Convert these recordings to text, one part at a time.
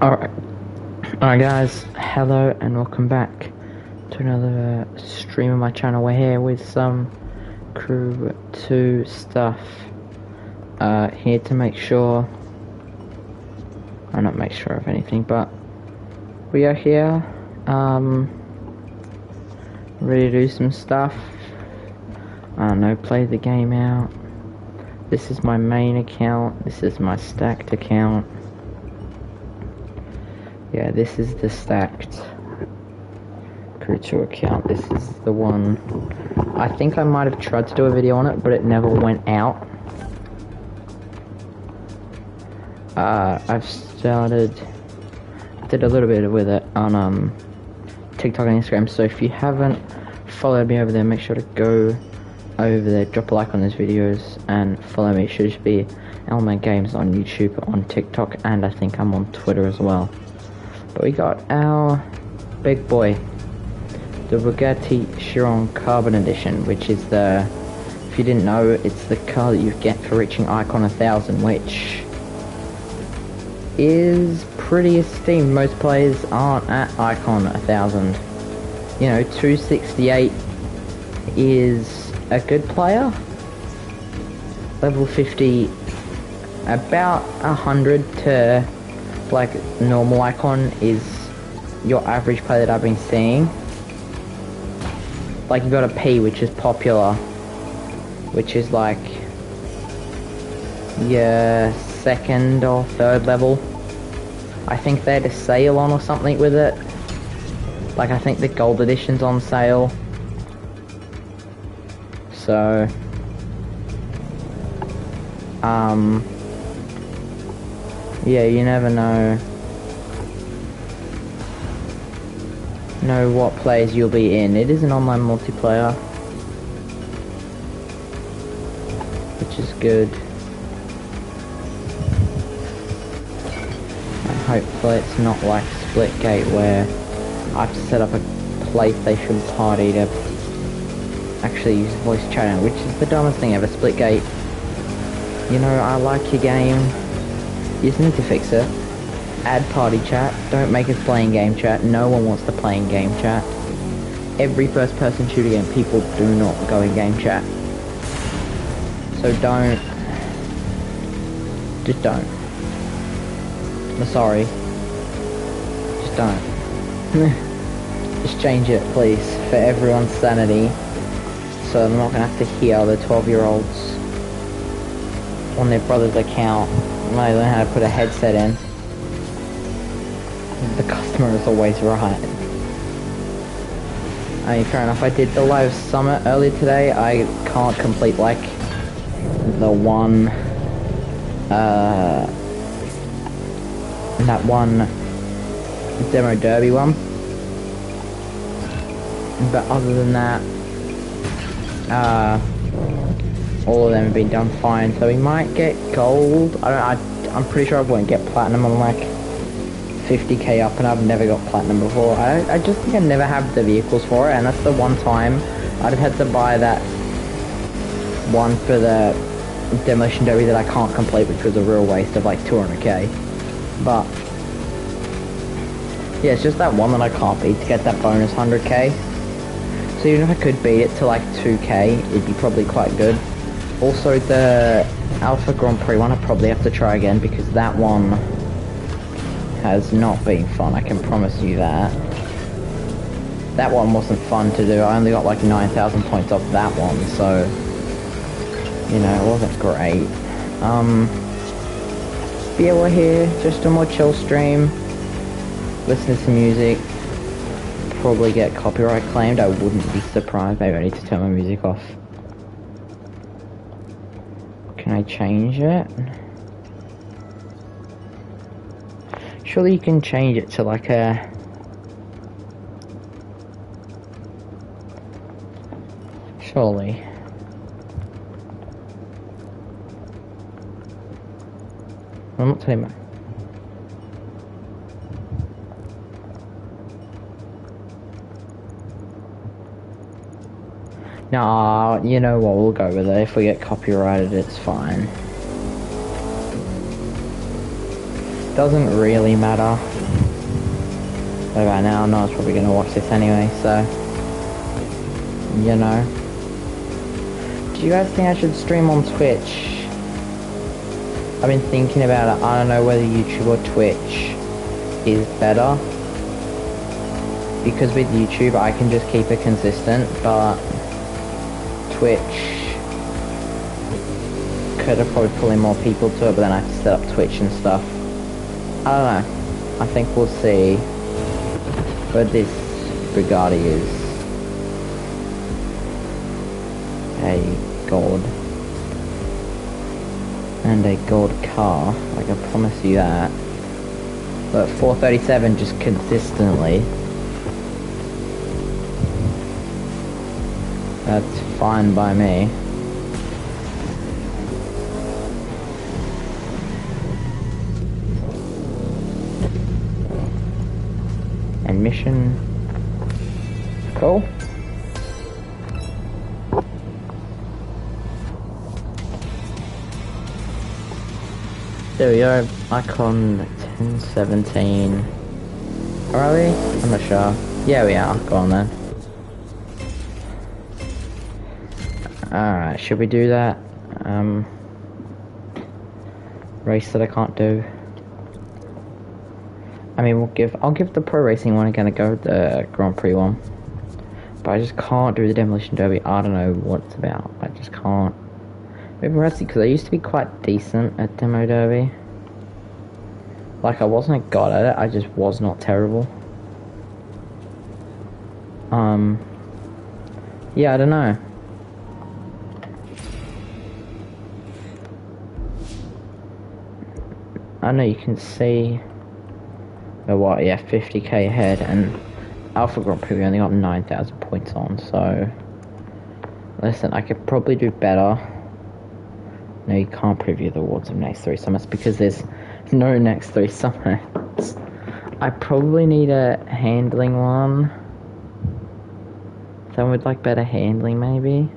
Alright, guys, hello and welcome back to another stream of my channel. We're here with some Crew 2 stuff, here to make sure, I'm not make sure of anything, but we are here, ready to do some stuff. I don't know, play the game out. This is my main account, this is my stacked account. Yeah, this is the stacked Crew 2 account. This is the one. I think I might have tried to do a video on it, but it never went out. I've did a little bit with it on TikTok and Instagram. So if you haven't followed me over there, make sure to go over there, drop a like on these videos, and follow me. It should just be Element Games on YouTube, on TikTok, and I think I'm on Twitter as well. But we got our big boy, the Bugatti Chiron Carbon Edition, which is the, if you didn't know, it's the car that you get for reaching Icon 1000, which is pretty esteemed. Most players aren't at Icon 1000. You know, 268 is a good player. Level 50, about 100 to like normal Icon is your average player that I've been seeing. Like you got a P, which is popular, which is like your second or third level. I think they had a sale on or something with it. Like I think the gold edition's on sale. So yeah, you never know what plays you'll be in. It is an online multiplayer, which is good. And hopefully it's not like Splitgate where I have to set up a PlayStation party to actually use voice chatting, which is the dumbest thing ever. Splitgate, you know, I like your game. You just need to fix it. Add party chat. Don't make us play in game chat. No one wants to play in game chat. Every first person shooter game, people do not go in game chat. So don't. Just don't. I'm sorry. Just don't. Just change it, please, for everyone's sanity. So I'm not gonna have to hear the 12-year-olds on their brother's account. I learn how to put a headset in. The customer is always right. I mean, fair enough, I did the live summit earlier today. I can't complete, like, the one, that one demo derby one. But other than that, all of them have been done fine, so we might get gold. I'm pretty sure I won't get platinum. I'm like 50k up and I've never got platinum before. I just think I never have the vehicles for it, and that's the one time I'd have had to buy that one for the demolition derby that I can't complete, which was a real waste of like 200k. But yeah, it's just that one that I can't beat to get that bonus 100k. So even if I could beat it to like 2k, it'd be probably quite good. Also, the Alpha Grand Prix one, I probably have to try again, because that one has not been fun, I can promise you that. That one wasn't fun to do. I only got like 9,000 points off that one, so, you know, it wasn't great. But yeah, we're here, just a more chill stream, listen to some music. Probably get copyright claimed. I wouldn't be surprised. Maybe I need to turn my music off. Can I change it? Surely you can change it to like a... Surely. I'm not telling you. Nah, you know what, we'll go with it. If we get copyrighted, it's fine. doesn't really matter. But right now, no one's probably gonna watch this anyway, so you know. Do you guys think I should stream on Twitch? I've been thinking about it. I don't know whether YouTube or Twitch is better. Because with YouTube I can just keep it consistent, but Twitch could have probably pulled in more people to it, but then I have to set up Twitch and stuff. I don't know. I think we'll see where this Bugatti is. A gold. And a gold car, I can promise you that. But 437 just consistently. That's fine by me. And mission. Cool. There we go. Icon 1017. Are we? I'm not sure. Yeah, we are. Go on then. Alright, should we do that? Race that I can't do. I mean, I'll give the pro racing one again a go, the Grand Prix one. But I just can't do the Demolition Derby. I don't know what it's about. I just can't. Maybe rusty, because I used to be quite decent at Demo Derby. Like, I wasn't a god at it, I just was not terrible. Yeah, I don't know. I know you can see, oh what, yeah, 50k ahead, and Alpha Grand Prix we only got 9,000 points on, so, listen, I could probably do better. No, you can't preview the awards of next 3 summits because there's no next 3 summits. I probably need a handling one. Someone would like better handling, maybe?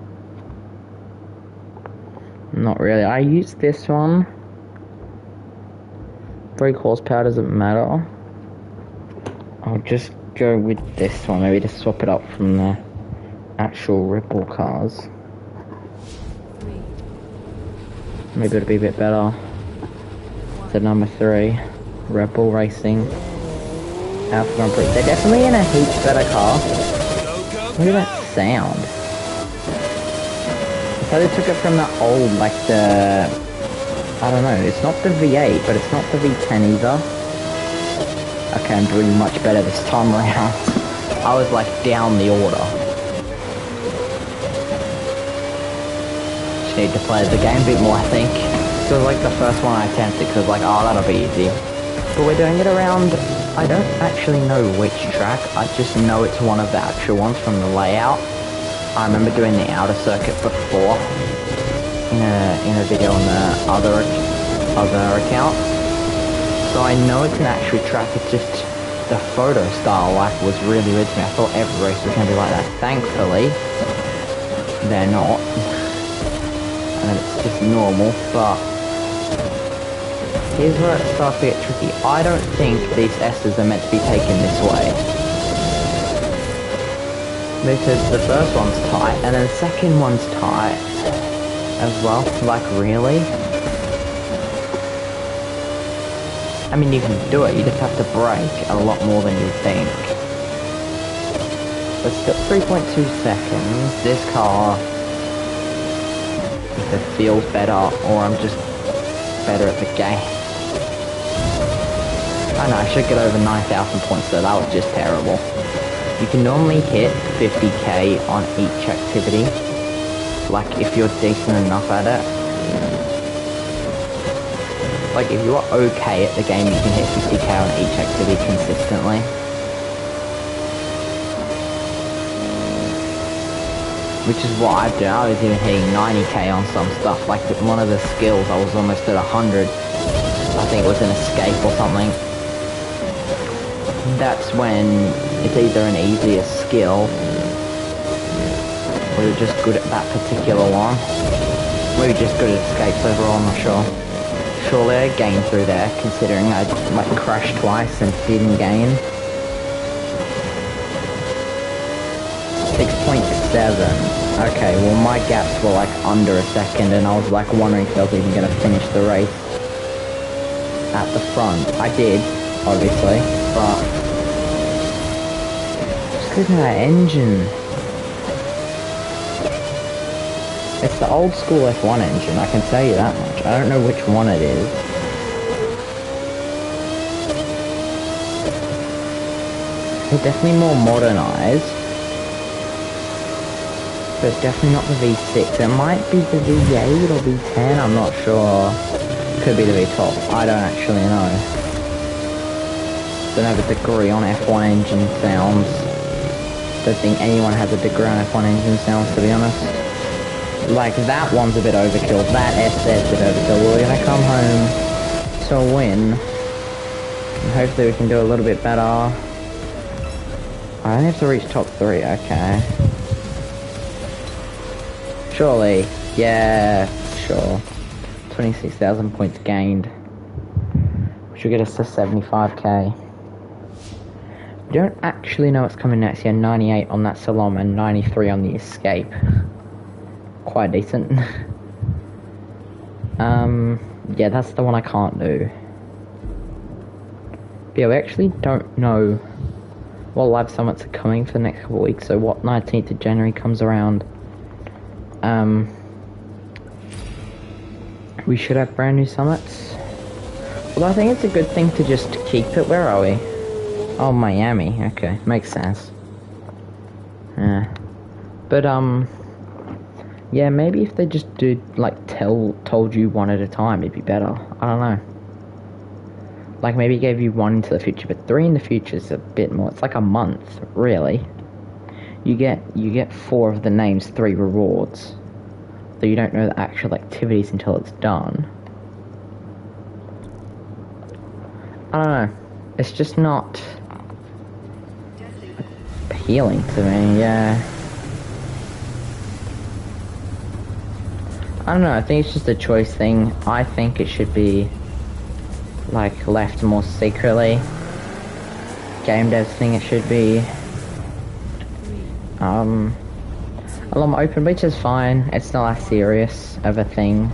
Not really. I use this one. Brake horsepower doesn't matter. I'll just go with this one, maybe to swap it up from the actual Ripple cars. Maybe it'll be a bit better. So number 3, Red Bull Racing, Alpha Grand Prix. They're definitely in a heaps better car. Look at that sound. So they took it from the old, like the, I don't know, it's not the V8, but it's not the V10 either. Okay, I'm doing much better this time around. I was like down the order. Just need to play the game a bit more, I think. So like the first one I attempted, because like, oh, that'll be easy. But we're doing it around, I don't actually know which track, I just know it's one of the actual ones from the layout. I remember doing the outer circuit before, in a video on the other account. So I know it's an actual track, it's just the photo style like was really weird to me. I thought every race was going to be like that. Thankfully, they're not. And it's just normal, but here's where it starts to get tricky. I don't think these S's are meant to be taken this way. Because the first one's tight, and then the second one's tight as well. Like, really? I mean, you can do it, you just have to brake a lot more than you think. But still, 3.2 seconds. This car either feels better, or I'm just better at the game. I know, I should get over 9,000 points though, that was just terrible. You can normally hit 50k on each activity, like if you're decent enough at it. Like if you're okay at the game, you can hit 50k on each activity consistently. Which is what I've done. I was even hitting 90k on some stuff, like one of the skills I was almost at 100. I think it was an escape or something. That's when it's either an easier skill, or you're just good at that particular one. Maybe just good at escapes overall, I'm not sure. Surely I gained through there, considering I like crashed twice and didn't gain. 6.7. Okay, well my gaps were like under a second, and I was like wondering if I was even gonna finish the race at the front. I did, obviously, but just look at that engine. It's the old school F1 engine, I can tell you that much. I don't know which one it is. They're definitely more modernized. But it's definitely not the V6. It might be the V8 or V10, I'm not sure. Could be the V12, I don't actually know. Don't have a degree on F1 engine sounds. Don't think anyone has a degree on F1 engine sounds, to be honest. Like, that one's a bit overkill, that SZ's a bit overkill. We're gonna come home to a win. And hopefully we can do a little bit better. I only have to reach top 3, okay. Surely, yeah, sure. 26,000 points gained, which will get us to 75k. We don't actually know what's coming next. Yeah, 98 on that Salom and 93 on the Escape. Quite decent. Yeah, that's the one I can't do. But yeah, we actually don't know what live summits are coming for the next couple of weeks. So what 19th of January comes around. We should have brand new summits. Well, I think it's a good thing to just keep it. Where are we? Oh, Miami. Okay, makes sense. Yeah. But, yeah, maybe if they just did, like, told you one at a time, it'd be better. I don't know. Like, maybe gave you 1 into the future, but 3 in the future is a bit more. It's like a month, really. You get 4 of the name's 3 rewards. So you don't know the actual activities until it's done. I don't know. It's just not appealing to me, yeah. I don't know, I think it's just a choice thing. I think it should be, like, left more secretly. Game devs think it should be. A lot more open, which is fine. It's not that serious of a thing.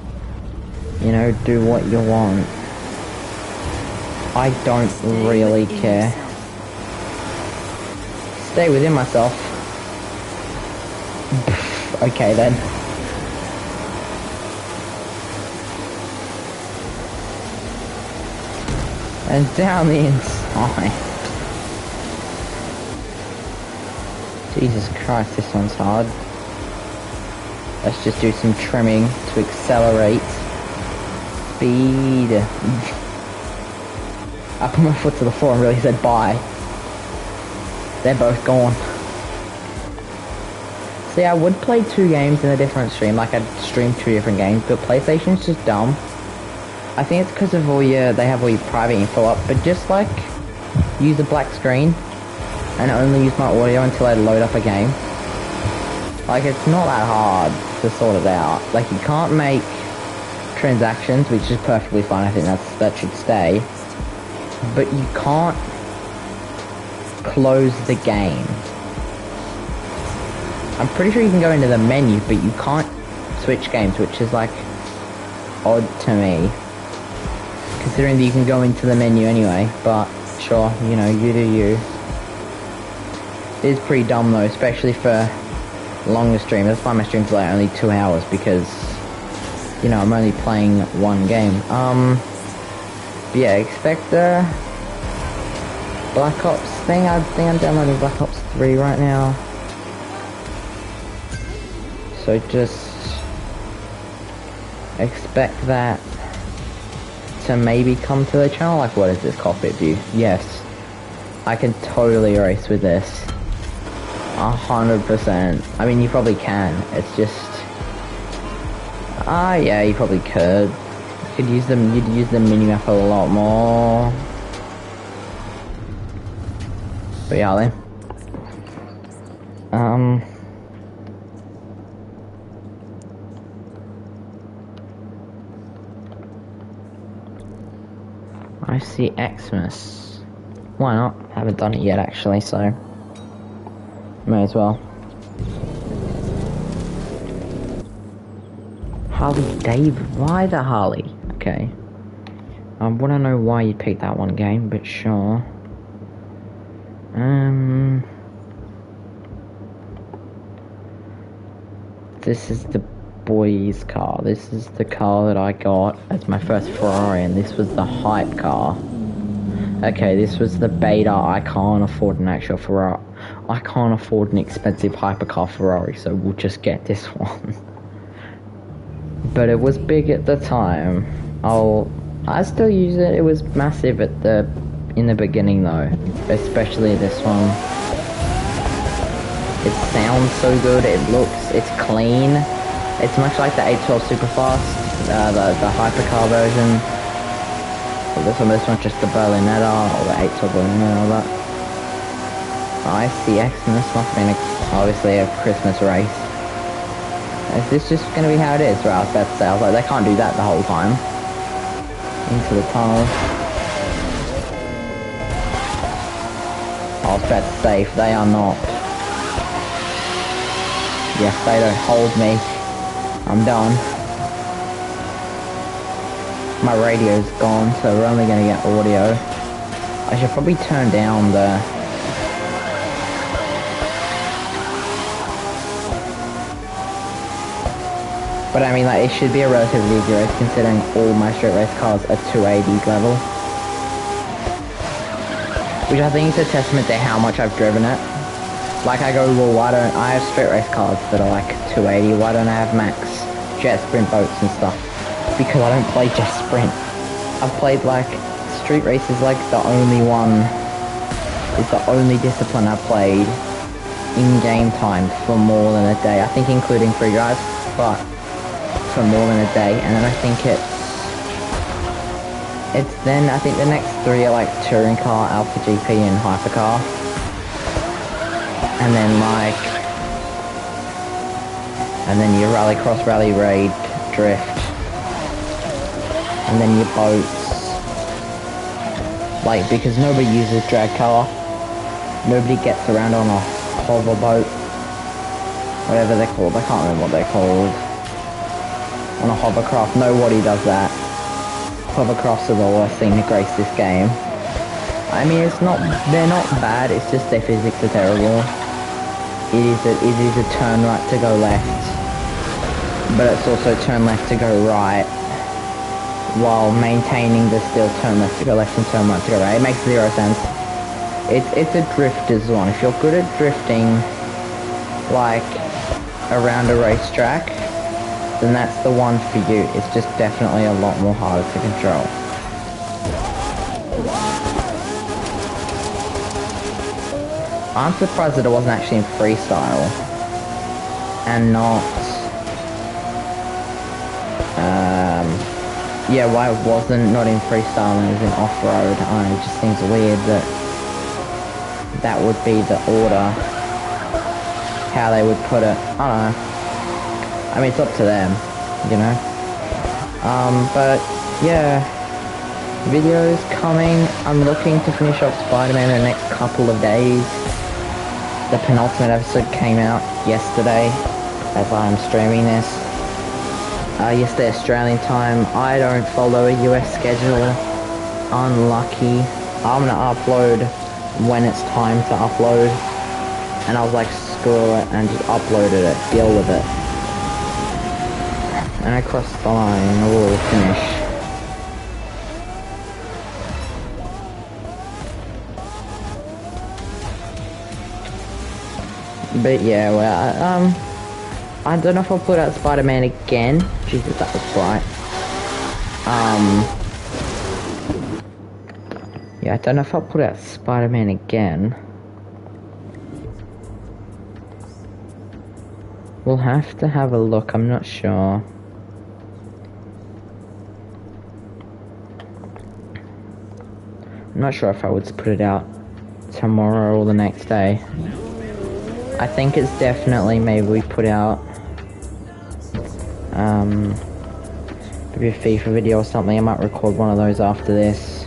You know, do what you want. I don't really care. Stay within myself. Okay then. And down the inside. Jesus Christ, this one's hard. Let's just do some trimming to accelerate. Speed. I put my foot to the floor and really said bye. They're both gone. See, I would play 2 games in a different stream, like I'd stream 2 different games, but PlayStation's just dumb. I think it's because of all they have all your private info up, but just like, use a black screen, and only use my audio until I load up a game. Like, it's not that hard to sort it out. Like, you can't make transactions, which is perfectly fine. I think that should stay. But you can't close the game. I'm pretty sure you can go into the menu, but you can't switch games, which is, like, odd to me. Considering that you can go into the menu anyway, but sure, you know, you do you. It is pretty dumb though, especially for longer stream. That's why my stream's like only 2 hours, because, you know, I'm only playing 1 game. But yeah, expect the Black Ops thing. I think I'm downloading Black Ops 3 right now. So just expect that to maybe come to the channel. Like, what is this, cockpit view? Yes, I can totally race with this. 100%. I mean, you probably can. It's just, yeah, you probably could. You'd use the minimap a lot more. But yeah, then. I see Xmas. Why not? Haven't done it yet actually, so may as well. Harley David. Why the Harley? Okay. I wanna know why you picked that one game, but sure. This is the boy's car. This is the car that I got as my first Ferrari, and this was the hype car. Okay, this was the beta. I can't afford an actual Ferrari. I can't afford an expensive hypercar Ferrari, so we'll just get this one. But it was big at the time. I still use it. It was massive in the beginning though, especially this one. It sounds so good, it's clean. It's much like the 812 Superfast, the hypercar version. Well, this one's just the Berlinetta, or the 812 Berlinetta, all that. I see Xmas must have been obviously a Christmas race. Is this just going to be how it is? Right, I was about to say, I was like, they can't do that the whole time. Into the tunnel. I was about to say, if they are not. Yes, they don't hold me. I'm done. My radio's gone, so we're only going to get audio. I should probably turn down the... But I mean, like, it should be a relatively easy race considering all my street race cars are 280 level. Which I think is a testament to how much I've driven it. Like, I go, well, why don't I have street race cars that are like 280? Why don't I have max jet sprint boats and stuff? Because I don't play Jet Sprint. I've played, like, street race is like the only one, it's the only discipline I've played in game time for more than a day. I think including free drives, but for more than a day. And then I think it's then, I think the next three are like touring car, Alpha GP and hypercar. And then like, and then your rallycross, rally raid, drift. And then your boats, like, because nobody uses drag car, nobody gets around on a hover boat, whatever they're called, I can't remember what they're called, on a hovercraft, nobody does that. Hovercrafts are the worst thing to grace this game. I mean, they're not bad, it's just their physics are terrible. It is a turn right to go left, but it's also turn left to go right, while maintaining the still turn left to go left and turn right to go right. It makes zero sense. It's a drifter's one. If you're good at drifting, like, around a racetrack, then that's the one for you. It's just definitely a lot more harder to control. I'm surprised that it wasn't actually in freestyle, and not, yeah, why it wasn't not in freestyle and it was in off-road. It just seems weird that that would be the order, how they would put it. I don't know. I mean, it's up to them, you know. But yeah, videos coming. I'm looking to finish off Spider-Man in the next couple of days. The penultimate episode came out yesterday as I'm streaming this. Yesterday Australian time. I don't follow a US schedule. Unlucky. I'm gonna upload when it's time to upload. And I was like, screw it, and just uploaded it. Deal with it. And I crossed the line. We'll finish. But yeah, well, I don't know if I'll put out Spider-Man again. Jesus, that was bright. Yeah, I don't know if I'll put out Spider-Man again. We'll have to have a look, I'm not sure. I'm not sure if I would put it out tomorrow or the next day. I think it's definitely maybe we put out maybe a FIFA video or something. I might record one of those after this.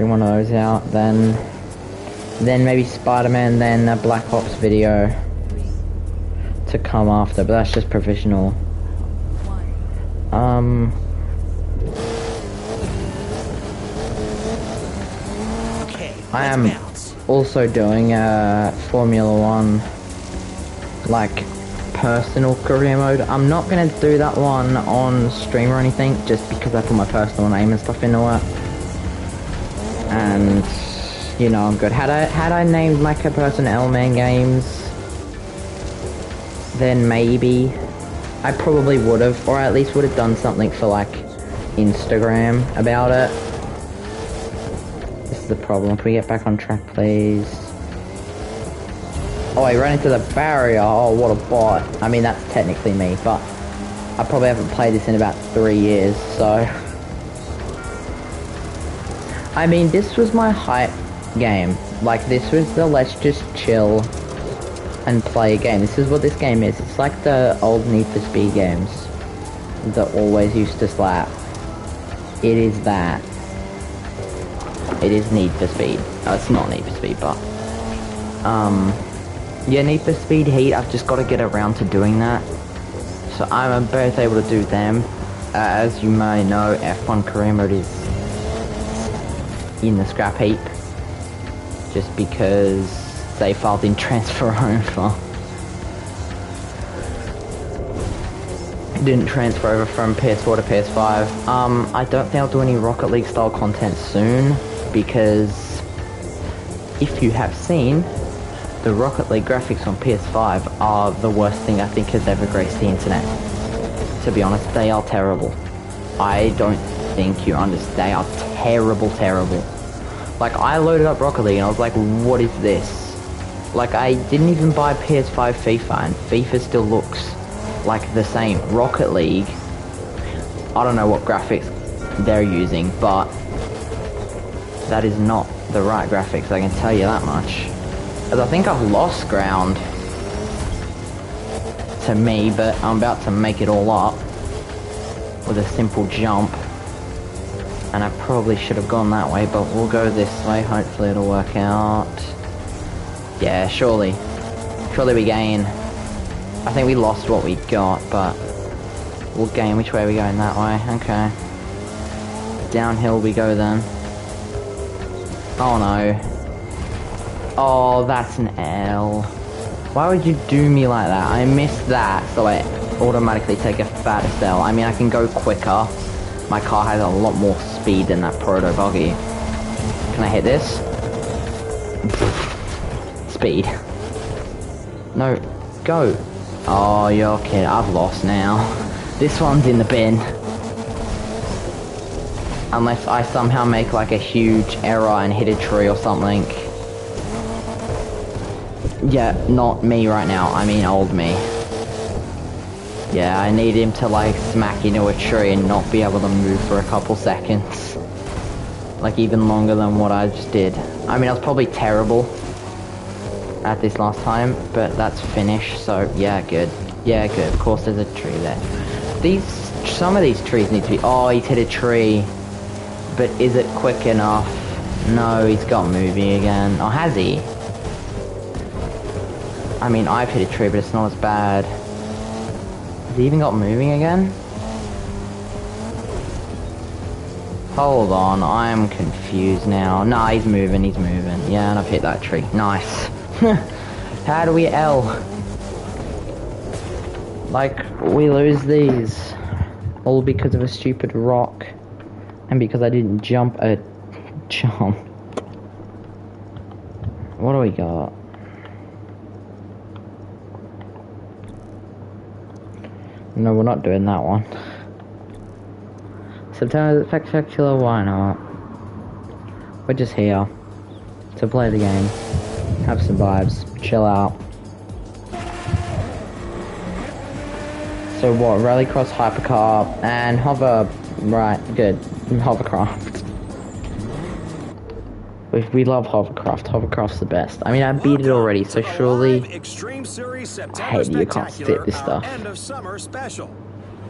bring one of those out, then maybe Spider-Man, then a Black Ops video to come after, but that's just provisional. I am also doing a Formula 1 like personal career mode. I'm not gonna do that one on stream or anything, just because I put my personal name and stuff into it. And you know, I'm good. Had I named like a person L-Man Games, then maybe I probably would have, or at least would have done something for like Instagram about it. This is the problem. Can we get back on track, please? Oh, I ran into the barrier. Oh, what a bot. I mean, that's technically me, but I probably haven't played this in about 3 years, so... I mean, this was my hype game. Like, this was the let's just chill and play a game. This is what this game is. It's like the old Need for Speed games that always used to slap. It is that. It is Need for Speed. Oh, it's not Need for Speed, but... yeah, Need for Speed Heat, I've just got to get around to doing that. So I'm both able to do them. As you may know, F1 career mode is in the scrap heap. Just because they file didn't transfer over. It didn't transfer over from PS4 to PS5. I don't think I'll do any Rocket League style content soon, because if you have seen, the Rocket League graphics on PS5 are the worst thing I think has ever graced the internet. To be honest, they are terrible. I don't think you understand. They are terrible, terrible. Like, I loaded up Rocket League and I was like, what is this? Like, I didn't even buy PS5 FIFA, and FIFA still looks like the same. Rocket League, I don't know what graphics they're using, but that is not the right graphics, I can tell you that much. As I think I've lost ground to me, but I'm about to make it all up with a simple jump. And I probably should have gone that way, but we'll go this way. Hopefully it'll work out. Yeah, surely. Surely we gain. I think we lost what we got, but we'll gain. Which way are we going? That way? Okay. Downhill we go then. Oh no. Oh, that's an L. Why would you do me like that? I missed that, so I automatically take a fattest L. I mean, I can go quicker. My car has a lot more speed than that proto buggy. Can I hit this? Speed. No, go. Oh, you're kidding. I've lost now. This one's in the bin. Unless I somehow make like a huge error and hit a tree or something. Yeah, not me right now. I mean old me. Yeah, I need him to like smack into a tree and not be able to move for a couple seconds. Like even longer than what I just did. I mean, I was probably terrible at this last time, but that's finished, so yeah, good. Yeah, good. Of course there's a tree there. Some of these trees need to be... Oh, he's hit a tree. But is it quick enough? No, he's got moving again. Oh, has he? I mean, I've hit a tree, but it's not as bad. Has he even got moving again? Hold on, I'm confused now. Nah, he's moving, he's moving. Yeah, and I've hit that tree. Nice. How do we L? Like, we lose these. All because of a stupid rock. And because I didn't jump a jump. What do we got? No, we're not doing that one. September Spectacular, why not? We're just here to play the game, have some vibes, chill out. So what, Rallycross, Hypercar, and Hover, right, good, Hovercraft. We love Hovercraft, Hovercraft's the best. I mean, I beat it already, so surely... Hey, you can't fit this stuff. End of summer special.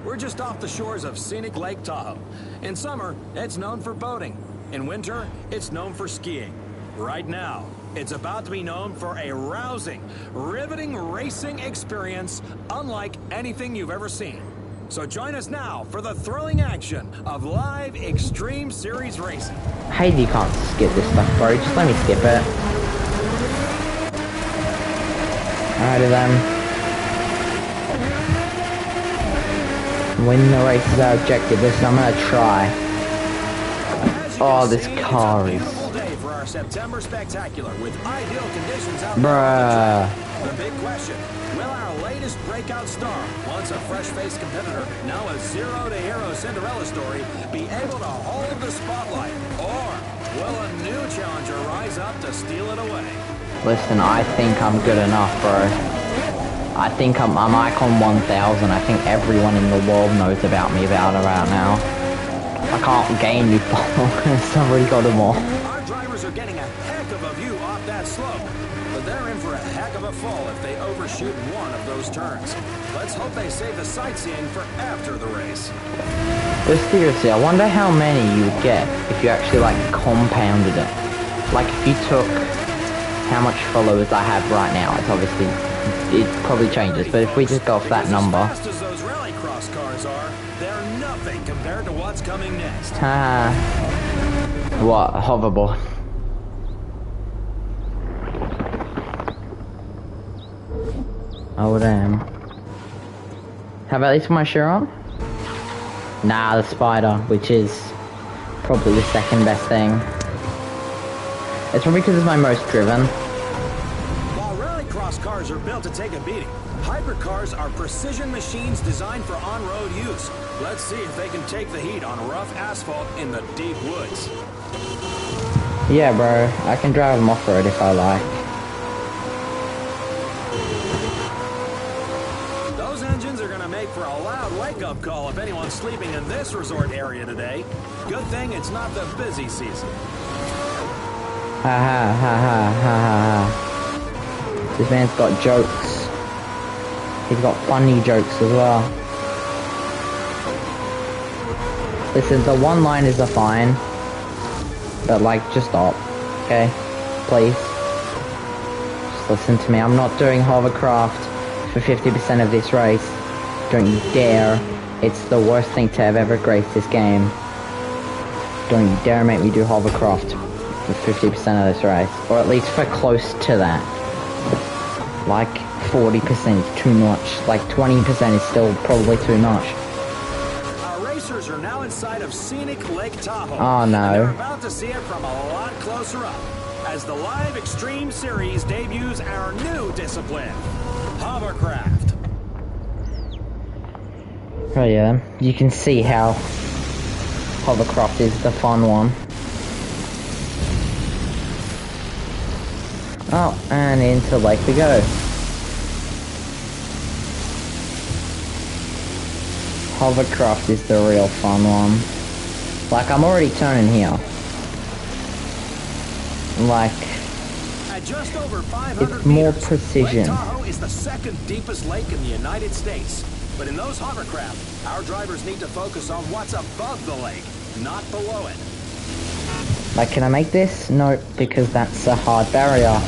We're just off the shores of scenic Lake Tahoe. In summer, it's known for boating. In winter, it's known for skiing. Right now, it's about to be known for a rousing, riveting racing experience unlike anything you've ever seen. So join us now for the thrilling action of live Extreme Series racing. Hey, you can't skip this stuff, bro. Just let me skip it. Alrighty then. Win the race is our objective. Listen, I'm gonna try. Oh, this car is... Our September spectacular with ideal conditions out Bruh. The big question, will our latest breakout star, once a fresh-faced competitor, now a zero-to-hero Cinderella story, be able to hold the spotlight? Or will a new challenger rise up to steal it away? Listen, I think I'm good enough, bro. I think I'm Icon 1000. I think everyone in the world knows about me about now. I can't gain new followers. I've already got them all. Are getting a heck of a view off that slope, but they're in for a heck of a fall if they overshoot one of those turns. Let's hope they save the sightseeing for after the race. But seriously, I wonder how many you would get if you actually like compounded it. Like if you took how much followers I have right now, it's obviously, it probably changes, but if we just go off that number. As fast as those rallycross cars are, they're nothing compared to what's coming next. What? A hoverboard. Oh damn. How about this for my shirt on? Nah, the Spider, which is probably the second best thing. It's probably because it's my most driven. While rallycross cars are built to take a beating, hypercars are precision machines designed for on-road use. Let's see if they can take the heat on rough asphalt in the deep woods. Yeah, bro, I can drive them off-road if I like. For a loud wake-up call if anyone's sleeping in this resort area today. Good thing it's not the busy season. Ha ha ha ha ha ha. This man's got jokes. He's got funny jokes as well. Listen, the one-liners are fine. But like, just stop. Okay? Please. Just listen to me. I'm not doing hovercraft for 50% of this race. Don't you dare. It's the worst thing to have ever graced this game. Don't you dare make me do hovercraft for 50% of this race. Or at least for close to that. Like 40% is too much. Like 20% is still probably too much. Our racers are now inside of scenic Lake Tahoe. Oh no. And they're about to see it from a lot closer up. As the live Extreme Series debuts our new discipline, hovercraft. Oh yeah, you can see how hovercraft is the fun one. Oh, and into lake we go. Hovercraft is the real fun one. Like, I'm already turning here. Like, at just over 500 it's more meters, precision. Lake Tahoe is the second deepest lake in the United States. But in those hovercraft, our drivers need to focus on what's above the lake, not below it. Like, can I make this? No, because that's a hard barrier.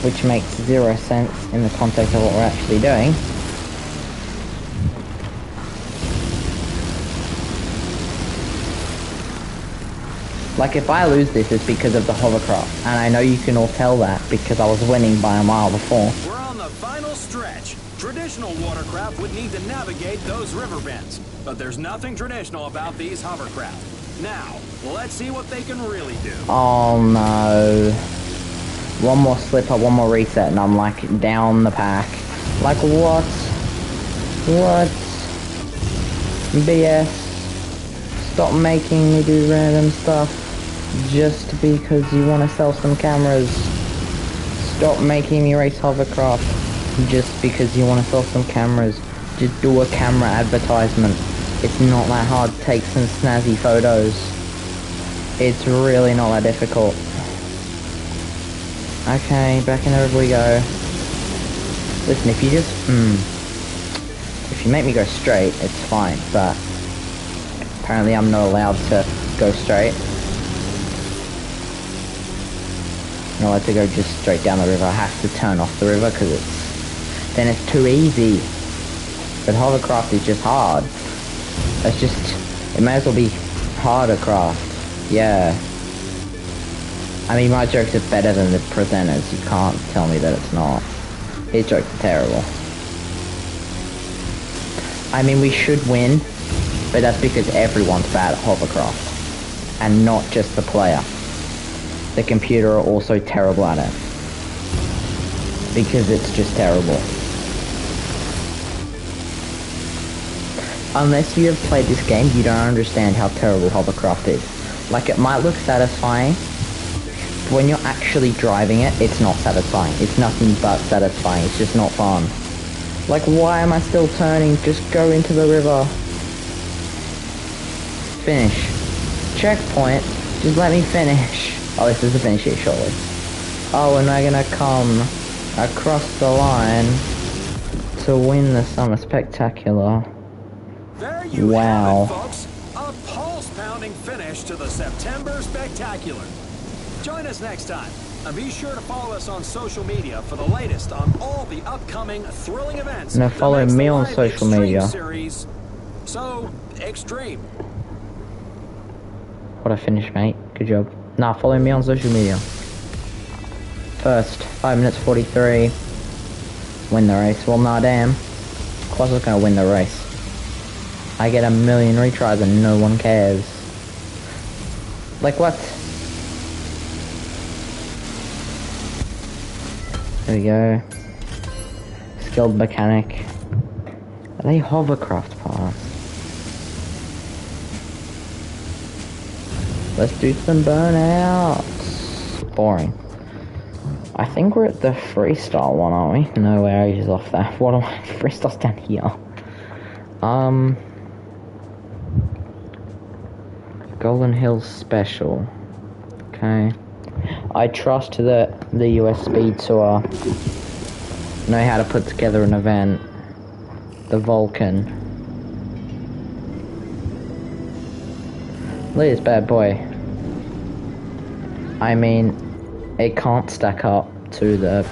Which makes 0 sense in the context of what we're actually doing. Like, if I lose this, it's because of the hovercraft. And I know you can all tell that because I was winning by a mile before. We're on the final stretch. Traditional watercraft would need to navigate those river bends. But there's nothing traditional about these hovercraft. Now, let's see what they can really do. Oh no. One more slip up, one more reset, and I'm like down the pack. Like what? What? BS. Stop making me do random stuff just because you want to sell some cameras. Stop making me race hovercraft just because you want to sell some cameras. Just do a camera advertisement. It's not that hard to take some snazzy photos. It's really not that difficult. Okay, back in over we go. Listen, if you just, if you make me go straight, it's fine, but Apparently I'm not allowed to go straight. I'm not allowed to go just straight down the river. I have to turn off the river because then it's too easy. But hovercraft is just hard. It may as well be harder craft. Yeah. I mean, my jokes are better than the presenters. You can't tell me that it's not. His jokes are terrible. I mean, we should win, but that's because everyone's bad at hovercraft. And not just the player. The computer are also terrible at it. Because it's just terrible. Unless you have played this game, you don't understand how terrible hovercraft is. Like, it might look satisfying, but when you're actually driving it, it's not satisfying. It's nothing but satisfying. It's just not fun. Like, why am I still turning? Just go into the river. Finish. Checkpoint. Just let me finish. Oh, this is the finish here, surely. Oh, and we're gonna come across the line to win the Summer Spectacular. There you Wow. have it, folks. A pulse-pounding finish to the September Spectacular. Join us next time, and be sure to follow us on social media for the latest on all the upcoming thrilling events. Now follow that makes me the on Live social Extreme media. Series so extreme. What a finish, mate. Good job. Nah, follow me on social media. First, 5 minutes 43. Win the race. Well, nah, damn. Of course I was gonna win the race. I get 1,000,000 retries and no one cares. Like what? There we go. Skilled mechanic. Are they hovercraft parts? Let's do some burnouts. Boring. I think we're at the freestyle one, aren't we? No way, I just off that. What am I? Freestyle's down here. Golden Hills Special. Okay. I trust that the US Speed Tour know how to put together an event. The Vulcan. Look at this bad boy. I mean, it can't stack up to the...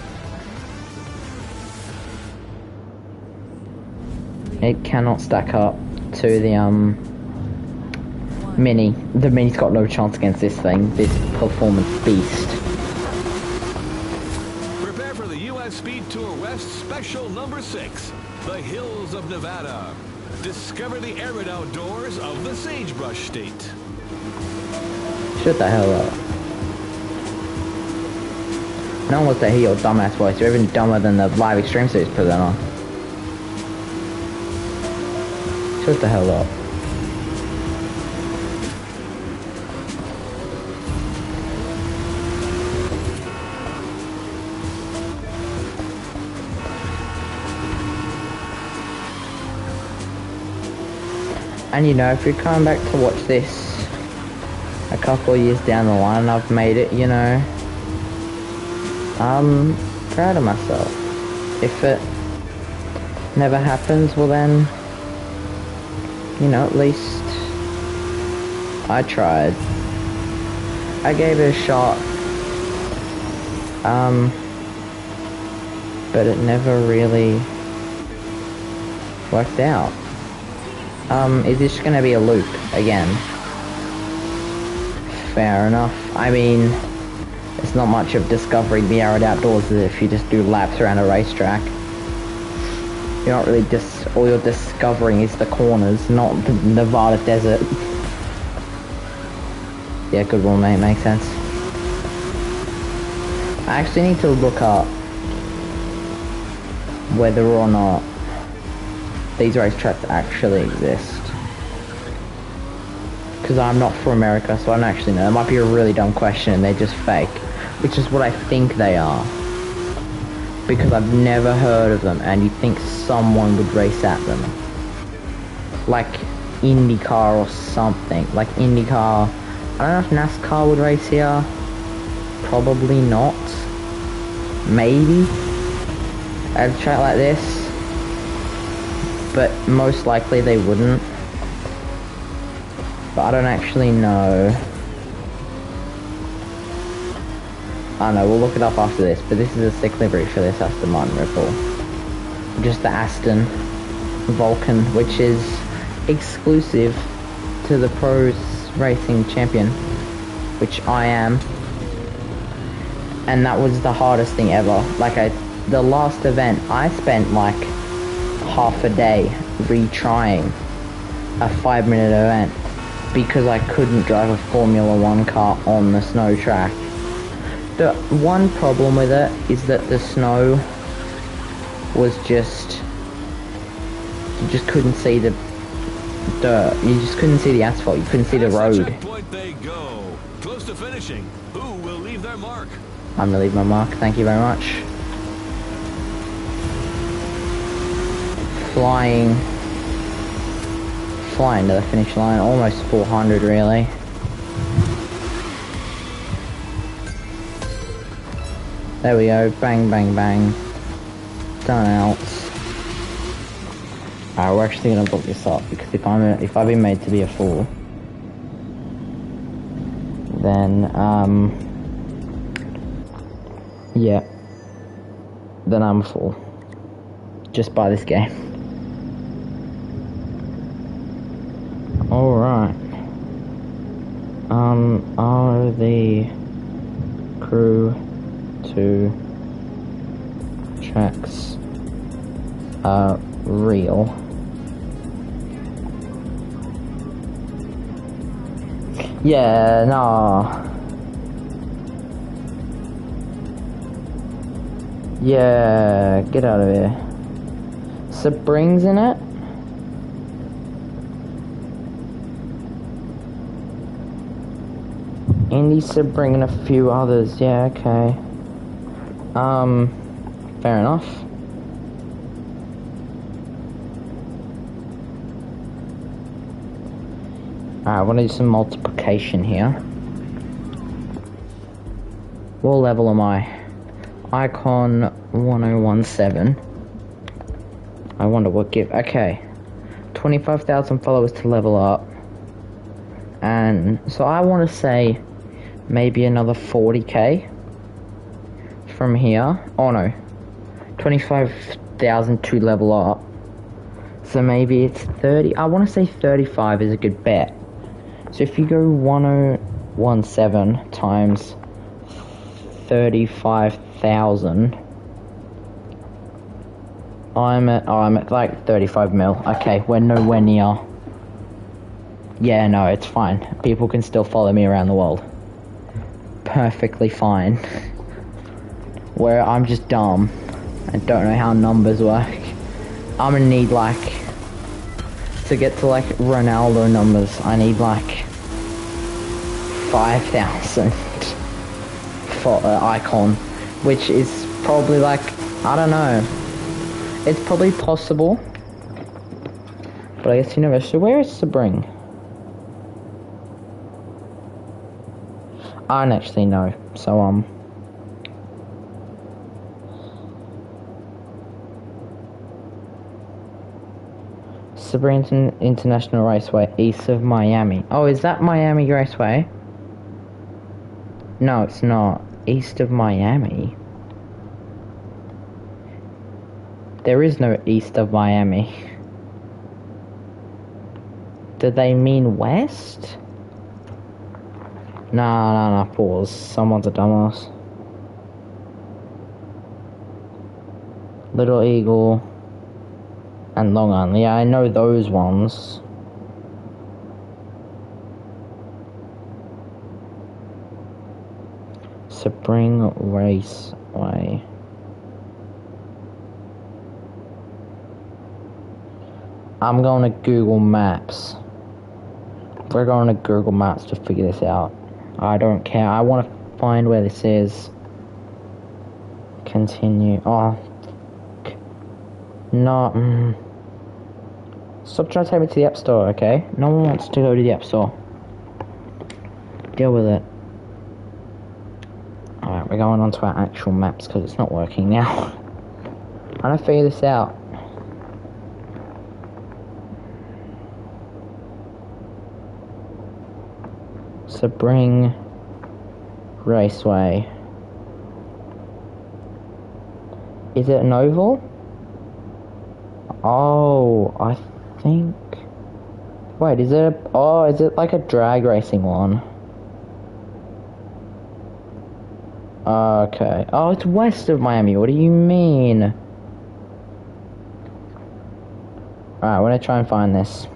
It cannot stack up to the, Mini. The Mini's got no chance against this thing, this performance beast. Prepare for the US Speed Tour West Special Number 6, the Hills of Nevada. Discover the arid outdoors of the Sagebrush State. Shut the hell up. No one wants to hear your dumbass voice. You're even dumber than the Live Extreme Series presenter. Shut the hell up. And you know, if you're coming back to watch this a couple of years down the line and I've made it, you know, I'm proud of myself. If it never happens, well then, you know, at least I tried. I gave it a shot. But it never really worked out. Is this gonna be a loop again? Fair enough. I mean, it's not much of discovering the arid outdoors if you just do laps around a racetrack. You're not really all you're discovering is the corners, not the Nevada desert. Yeah, good one, mate, makes sense. I actually need to look up whether or not these racetracks actually exist. Because I'm not from America, so I don't actually know. It might be a really dumb question and they're just fake. Which is what I think they are. Because I've never heard of them and you'd think someone would race at them. Like IndyCar or something. Like IndyCar. I don't know if NASCAR would race here. Probably not. Maybe. At a track like this. But most likely they wouldn't. But I don't actually know. I don't know, we'll look it up after this, but this is a sick livery for this Aston Martin Ripple. Just the Aston Vulcan, which is exclusive to the Pros Racing Champion, which I am. And that was the hardest thing ever. Like, the last event, I spent like half a day retrying a 5-minute event because I couldn't drive a Formula 1 car on the snow track. The one problem with it is that the snow was just, you just couldn't see the dirt. You just couldn't see the asphalt. You couldn't see the road. Checkpoint they go. Close to finishing. Who will leave their mark? I'm gonna leave my mark. Thank you very much. Flying to the finish line. Almost 400, really. There we go. Bang, bang, bang. Done out. Alright, we're actually gonna book this up because if I've been made to be a fool, then yeah, then I'm a fool. Just buy this game. Alright. Are the crew 2 tracks real? Yeah, no. Yeah, get out of here. Sebring's in it? Andy Sebring and a few others. Yeah, okay. Fair enough. Alright, I want to do some multiplication here. What level am I? Icon 1017. I wonder what give. Okay. 25,000 followers to level up. And so I want to say maybe another 40k from here. Oh no. 25,000 to level up. So maybe it's 30. I want to say 35 is a good bet. So if you go 1017 times 35,000, I'm at like 35 mil. Okay, we're nowhere near. Yeah, no, it's fine. People can still follow me around the world. Perfectly fine. Where I'm just dumb and don't know how numbers work. I'm gonna need like, to get to like Ronaldo numbers, I need like 5,000 for icon, which is probably like, I don't know. It's probably possible, but I guess you never. So where is Sebring? I don't actually know. So Sebring International Raceway, east of Miami. Oh, is that Miami Raceway? No, it's not. East of Miami. There is no east of Miami. Do they mean west? Nah, pause. Someone's a dumbass. Little Eagle and Long Island. Yeah, I know those ones. Sebring Raceway. I'm going to Google Maps. We're going to Google Maps to figure this out. I don't care. I want to find where this is. Continue. Oh. No. Stop trying to take me to the App Store, okay? No one wants to go to the App Store. Deal with it. Alright, we're going on to our actual maps because it's not working now. I'm gonna figure this out. Sebring Raceway. Is it an oval? Oh, I think... Wait, is it is it like a drag racing one? Okay. Oh, it's west of Miami. What do you mean? Alright, we're gonna try and find this.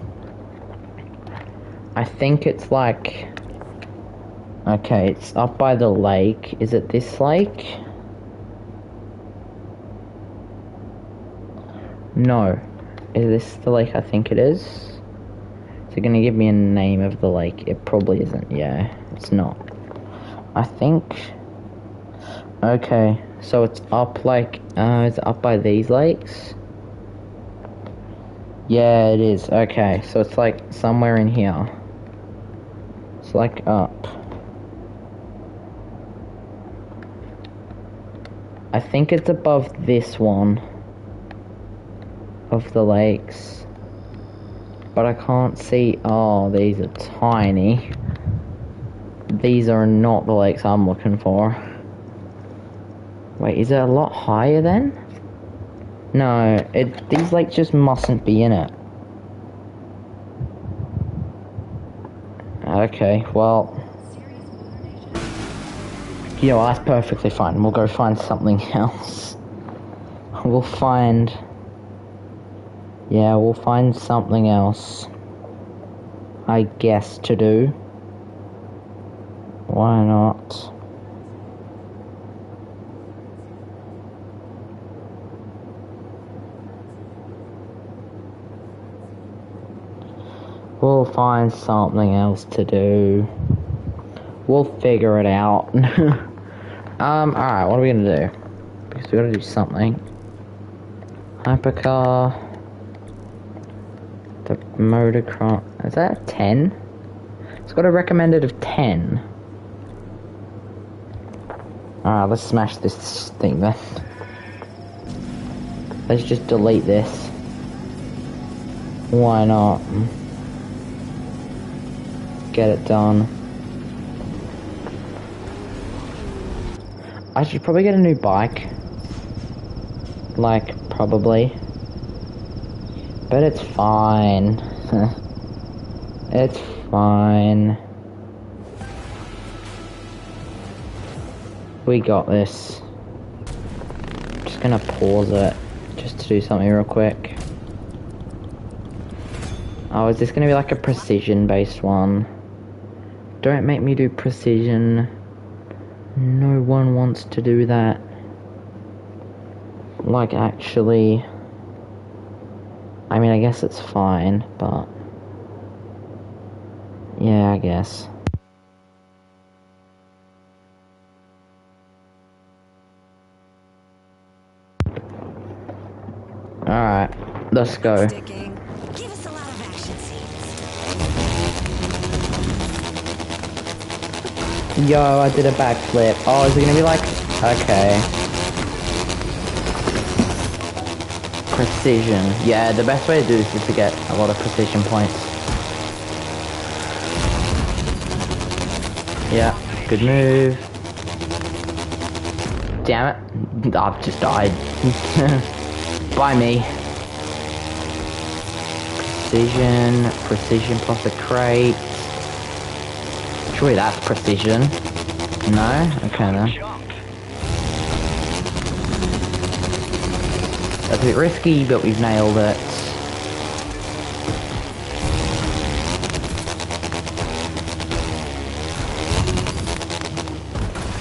I think it's like... Okay, it's up by the lake. Is it this lake? No. Is this the lake I think it is? Is it gonna give me a name of the lake? It probably isn't. Yeah, it's not. I think... Okay, so it's up like... is it up by these lakes? Yeah, it is. Okay, so it's like somewhere in here. It's like up. I think it's above this one of the lakes, but I can't see. Oh, these are tiny. These are not the lakes I'm looking for. Wait, is it a lot higher then? No, these lakes just mustn't be in it. Okay, well, you know, that's perfectly fine. We'll go find something else. We'll find something else, I guess, to do. Why not? We'll find something else to do. We'll figure it out. Alright, what are we gonna do? Because we gotta do something. Hypercar. The motocross. Is that a 10? It's got a recommended of 10. Alright, let's smash this thing then. Let's just delete this. Why not? Get it done. I should probably get a new bike. Like, probably. But it's fine. It's fine. We got this. Just gonna pause it. Just to do something real quick. Oh, is this gonna be like a precision-based one? Don't make me do precision. No one wants to do that. Like, actually... I mean, I guess it's fine, but... Yeah, I guess. Alright, let's go. Give us a lot of action scenes. Yo, I did a backflip. Oh, is it gonna be like... Okay. Precision. Yeah, the best way to do this is to get a lot of precision points. Yeah, good move. Damn it. I've just died. By me. Precision plus a crate. Surely that's precision. No? Okay then. That's a bit risky, but we've nailed it.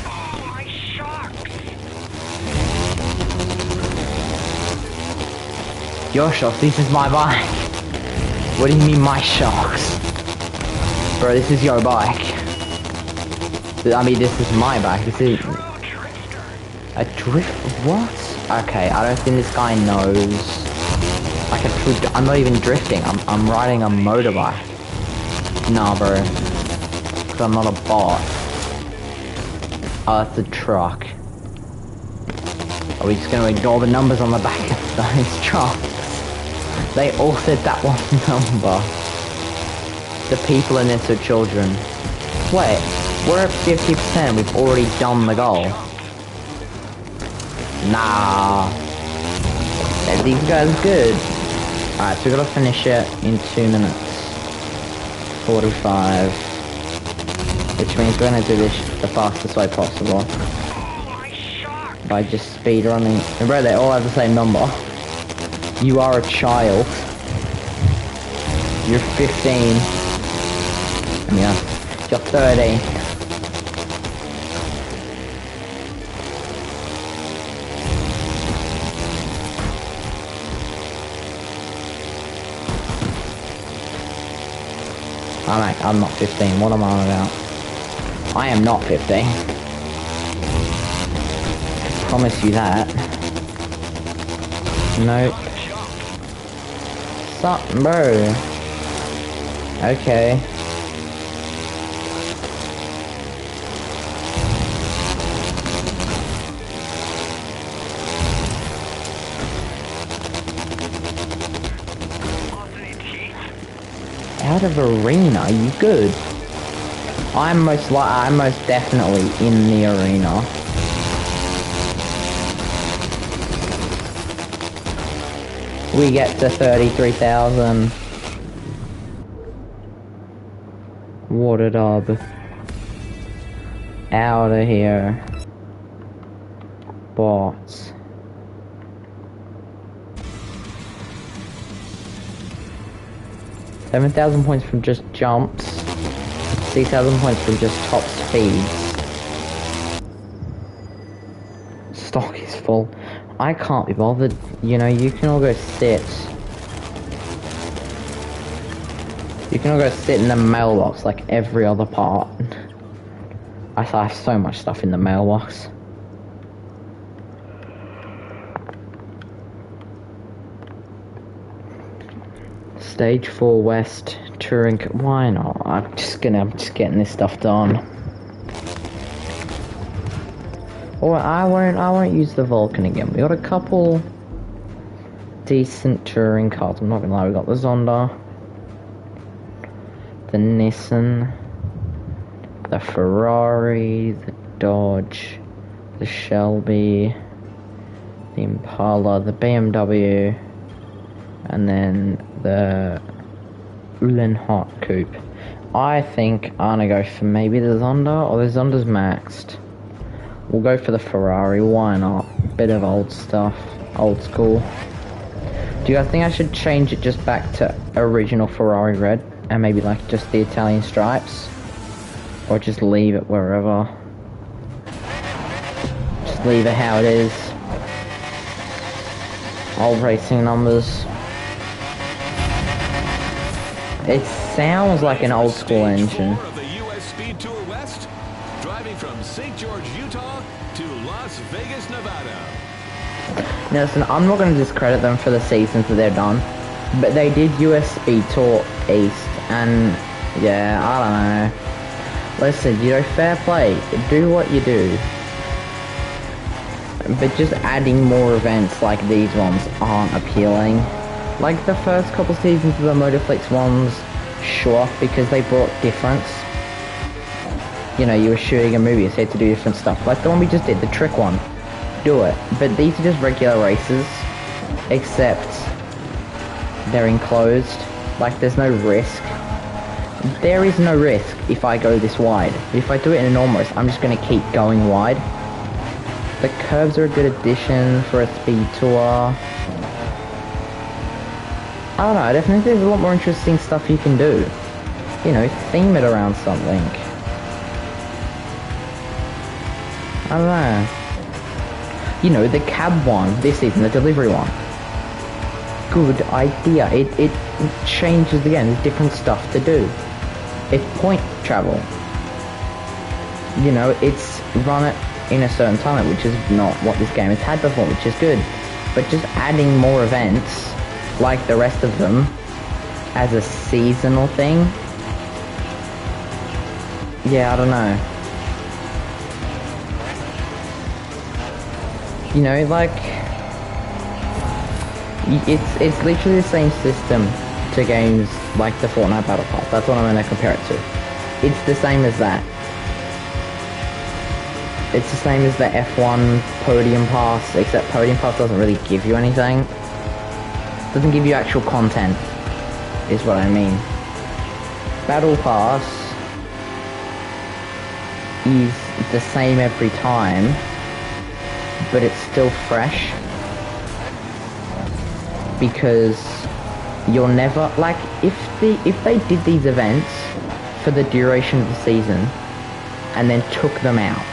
Oh, my sharks! Your shocks? This is my bike. What do you mean my shocks? Bro, this is your bike. I mean, this is my bike. This is... A drift? What? Okay, I don't think this guy knows. Like a true... I'm not even drifting. I'm riding a motorbike. Nah, bro. Because I'm not a bot. Oh, that's a truck. Are we just going to ignore the numbers on the back of those trucks? They all said that one number. The people in this are children. Wait, we're at 50%, we've already done the goal. Nah. These guys good. Alright, so we gotta finish it in 2 minutes. 45. Which means we're gonna do this the fastest way possible. By just speed running. And bro, they all have the same number. You are a child. You're 15. Yeah. You're 30. I'm not 15. What am I on about? I am not 15. Promise you that. Nope. Sup, bro? Okay. Out of arena, you good? I'm most definitely in the arena. We get to 33,000. Water dub. Out of here. Bots. $7,000 points from just jumps. 6,000 points from just top speeds. Stock is full. I can't be bothered. You know, you can all go sit. You can all go sit in the mailbox like every other part. I have so much stuff in the mailbox. Stage 4 West Touring. Why not? I'm just getting this stuff done. Or I won't use the Vulcan again. We got a couple decent touring cars. I'm not gonna lie. We got the Zonda, the Nissan, the Ferrari, the Dodge, the Shelby, the Impala, the BMW, and then the Uhlenhot Coupe. I think I'm gonna go for maybe the Zonda, or the Zonda's maxed. We'll go for the Ferrari, why not? Bit of old stuff, old school. Do you guys think I should change it just back to original Ferrari red, and maybe like just the Italian stripes? Or just leave it wherever? Just leave it how it is. Old racing numbers. It sounds like an old school engine. Of the US Speed Tour West, driving from St. George, Utah to Las Vegas, Nevada. Now listen, I'm not going to discredit them for the seasons that they've done, but they did US Speed Tour East, and yeah, I don't know. Listen, you know, fair play, do what you do. But just adding more events like these ones aren't appealing. Like the first couple seasons of the Motorflix ones, sure, because they brought difference. You know, you were shooting a movie, so you had to do different stuff. Like the one we just did, the trick one. Do it. But these are just regular races, except they're enclosed. Like there's no risk. There is no risk if I go this wide. If I do it in a normal race, I'm just going to keep going wide. The curves are a good addition for a speed tour. I don't know, I definitely think there's a lot more interesting stuff you can do. You know, theme it around something. I don't know. You know, the cab one, this season, the delivery one. Good idea. It changes again, there's different stuff to do. It's point travel. You know, it's run it in a certain time, which is not what this game has had before, which is good. But just adding more events, like the rest of them, as a seasonal thing, yeah, I don't know. You know, like, it's literally the same system to games like the Fortnite Battle Pass. That's what I'm going to compare it to. It's the same as that. It's the same as the F1 Podium Pass, except Podium Pass doesn't really give you anything. Doesn't give you actual content, is what I mean. Battle Pass is the same every time, but it's still fresh. Because you'll never, like, if they did these events for the duration of the season and then took them out,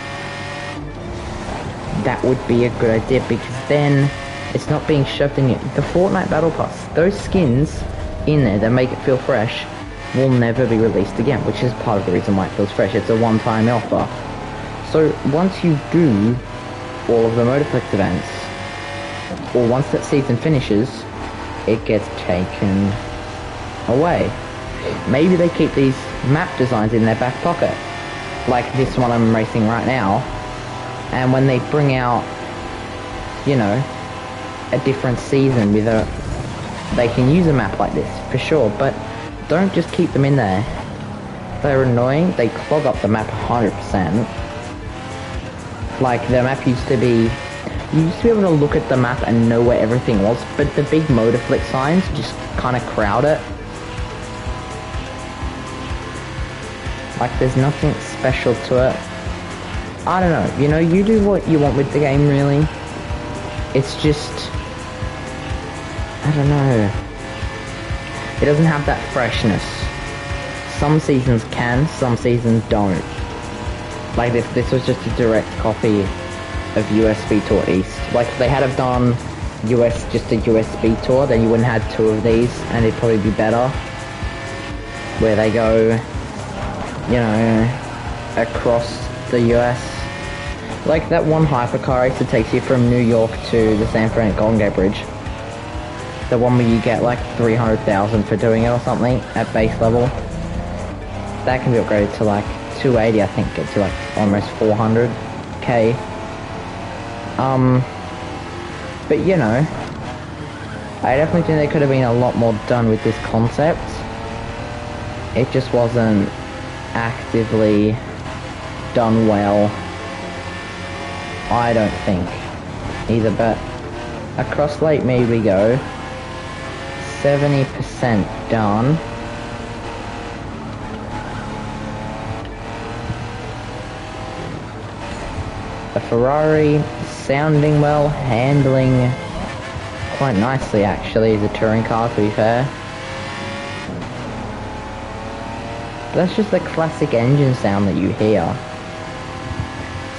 that would be a good idea, because then it's not being shoved in you. The Fortnite Battle Pass, those skins in there that make it feel fresh will never be released again, which is part of the reason why it feels fresh. It's a one-time offer. So once you do all of the Motorflex events, or once that season finishes, it gets taken away. Maybe they keep these map designs in their back pocket, like this one I'm racing right now, and when they bring out, you know, a different season with a, they can use a map like this, for sure, but don't just keep them in there. They're annoying, they clog up the map 100%. Like, the map used to be, you used to be able to look at the map and know where everything was, but the big Motorflex signs just kind of crowd it. Like, there's nothing special to it. I don't know, you know, you do what you want with the game, really. It's just, I don't know. It doesn't have that freshness. Some seasons can, some seasons don't. Like, if this was just a direct copy of US Speed Tour East. Like, if they had have done just a US Speed Tour, then you wouldn't have 2 of these, and it'd probably be better. Where they go, you know, across the US. Like that one hypercar race that takes you from New York to the San Fernando Golden Gate Bridge. The one where you get like 300,000 for doing it or something at base level. That can be upgraded to like 280, I think, get to like almost 400k. But you know, I definitely think there could have been a lot more done with this concept. It just wasn't actively done well, I don't think, either. But across Lake Mead we go, 70% done. The Ferrari sounding well, handling quite nicely actually, the touring car, to be fair. But that's just the classic engine sound that you hear,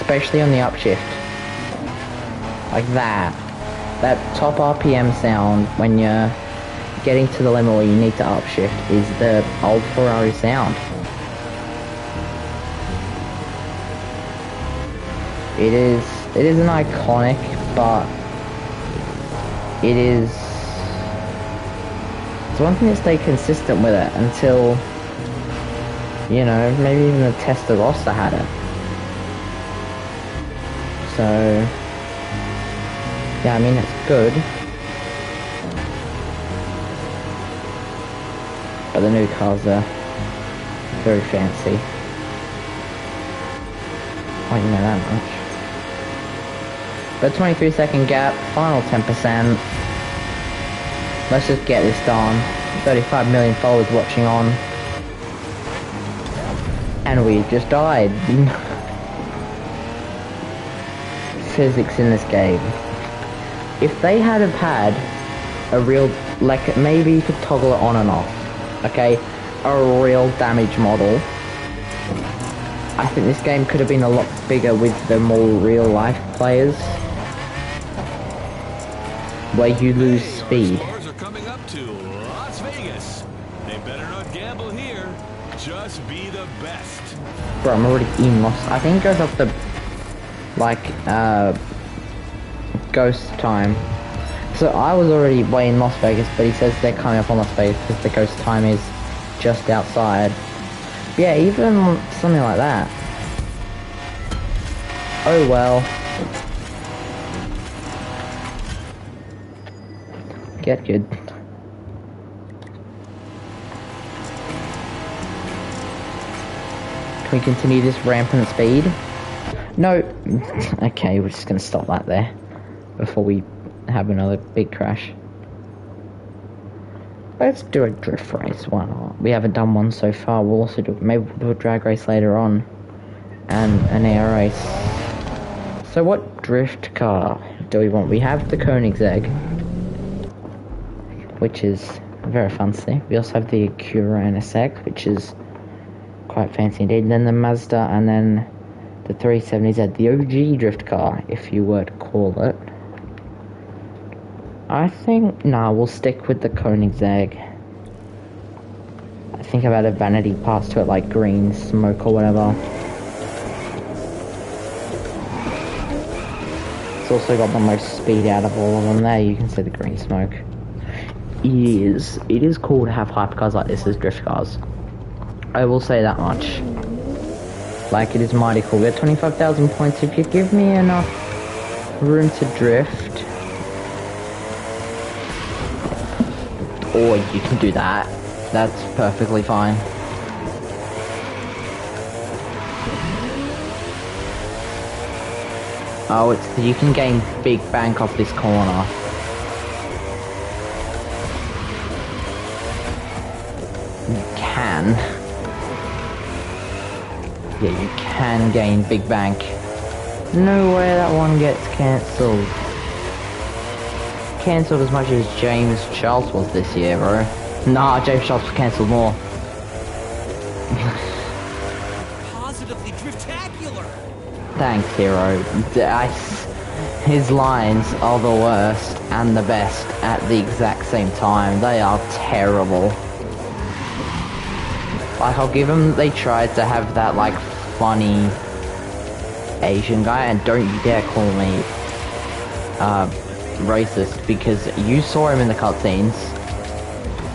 especially on the upshift, like that top RPM sound when you're getting to the limit where you need to upshift is the old Ferrari sound. It is an iconic, but it's one thing to stay consistent with it until, you know, maybe even the Testarossa had it. So, yeah, I mean, it's good. But the new cars are very fancy. I didn't know that much. But 23-second gap, final 10%. Let's just get this done. 35 million followers watching on. And we just died. Physics in this game. If they had have had a real, like, maybe you could toggle it on and off, okay? A real damage model, I think this game could have been a lot bigger with the more real life players, where you lose speed. Stars are coming up to Las Vegas. They better not gamble here. Just be the best. Bro, I'm already in Las. I think it goes off the, like, ghost time. So I was already way in Las Vegas, but he says they're coming up on Las Vegas because the ghost time is just outside. But yeah, even something like that. Oh well. Get good. Can we continue this rampant speed? No. Okay, we're just gonna stop that there before we have another big crash. Let's do a drift race. Why not? We haven't done one so far. We'll also do maybe we'll do a drag race later on, and an air race. So what drift car do we want? We have the Koenigsegg, which is very fancy. We also have the Acura NSX, which is quite fancy indeed. And then the Mazda, and then the 370Z, the OG drift car, if you were to call it. I think, nah, we'll stick with the Koenigsegg. I think I've added vanity parts to it, like green smoke or whatever. It's also got the most speed out of all of them. There, you can see the green smoke. It is cool to have hypercars like this as drift cars. I will say that much. Like, it is mighty cool. We got 25,000 points. If you give me enough room to drift, or you can do that. That's perfectly fine. Oh, it's you can gain big bank off this corner. You can. Yeah, you can gain big bank. No way that one gets cancelled. Cancelled as much as James Charles was this year, bro. Nah, James Charles was cancelled more. Positively driftacular. Thanks, hero. His lines are the worst and the best at the exact same time. They are terrible. Like, I'll give them, they tried to have that, like, funny Asian guy, and don't you dare call me, racist, because you saw him in the cutscenes.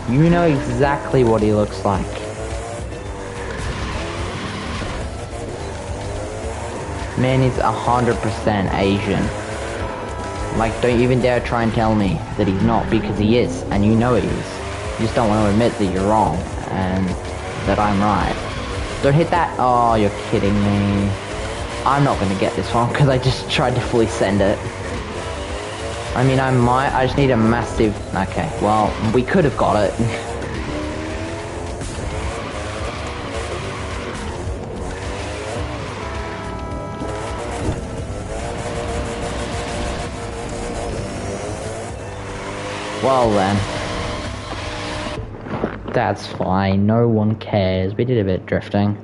You know exactly what he looks like. Man is 100% Asian. Like, don't even dare try and tell me that he's not, because he is, and you know he is. You just don't want to admit that you're wrong, and that I'm right. Don't hit that. Oh, you're kidding me. I'm not gonna get this one, because I just tried to fully send it. I mean, I just need a massive... Okay, well, we could have got it. Well then. That's fine, no one cares. We did a bit of drifting.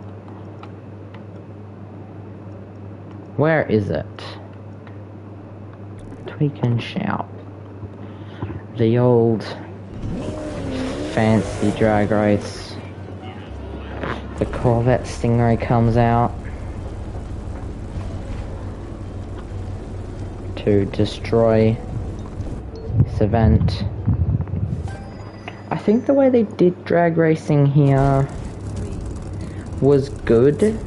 Where is it? Tweak and shout. The old fancy drag race. The Corvette Stingray comes out to destroy this event. I think the way they did drag racing here was good.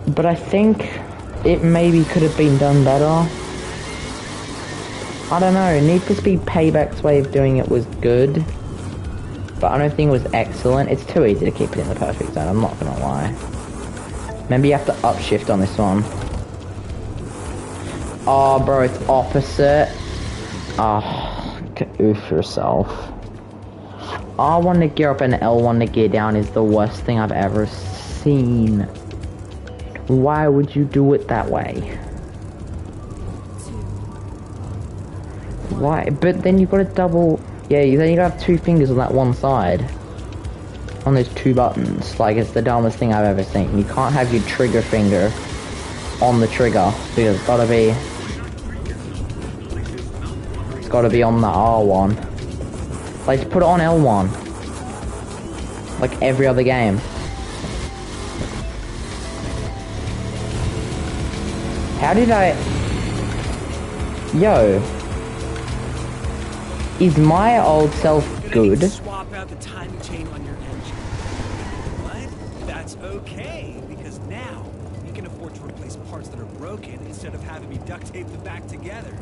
But I think it maybe could have been done better. I don't know, Need for Speed Payback's way of doing it was good, but I don't think it was excellent. It's too easy to keep it in the perfect zone, I'm not gonna lie. Maybe you have to upshift on this one. Oh, bro, it's opposite. Oh, oof yourself. R1 to gear up and L1 to gear down is the worst thing I've ever seen. Why would you do it that way? Why? But then you've got to double... Yeah, then you have two fingers on that one side. On those two buttons. Like, it's the dumbest thing I've ever seen. You can't have your trigger finger on the trigger, because it's gotta be... It's gotta be on the R1. Like, just put it on L1. Like every other game. How did I... Yo. Is my old self good? Swap out the timing chain on your engine. What? That's okay, because now you can afford to replace parts that are broken instead of having me duct tape them back together.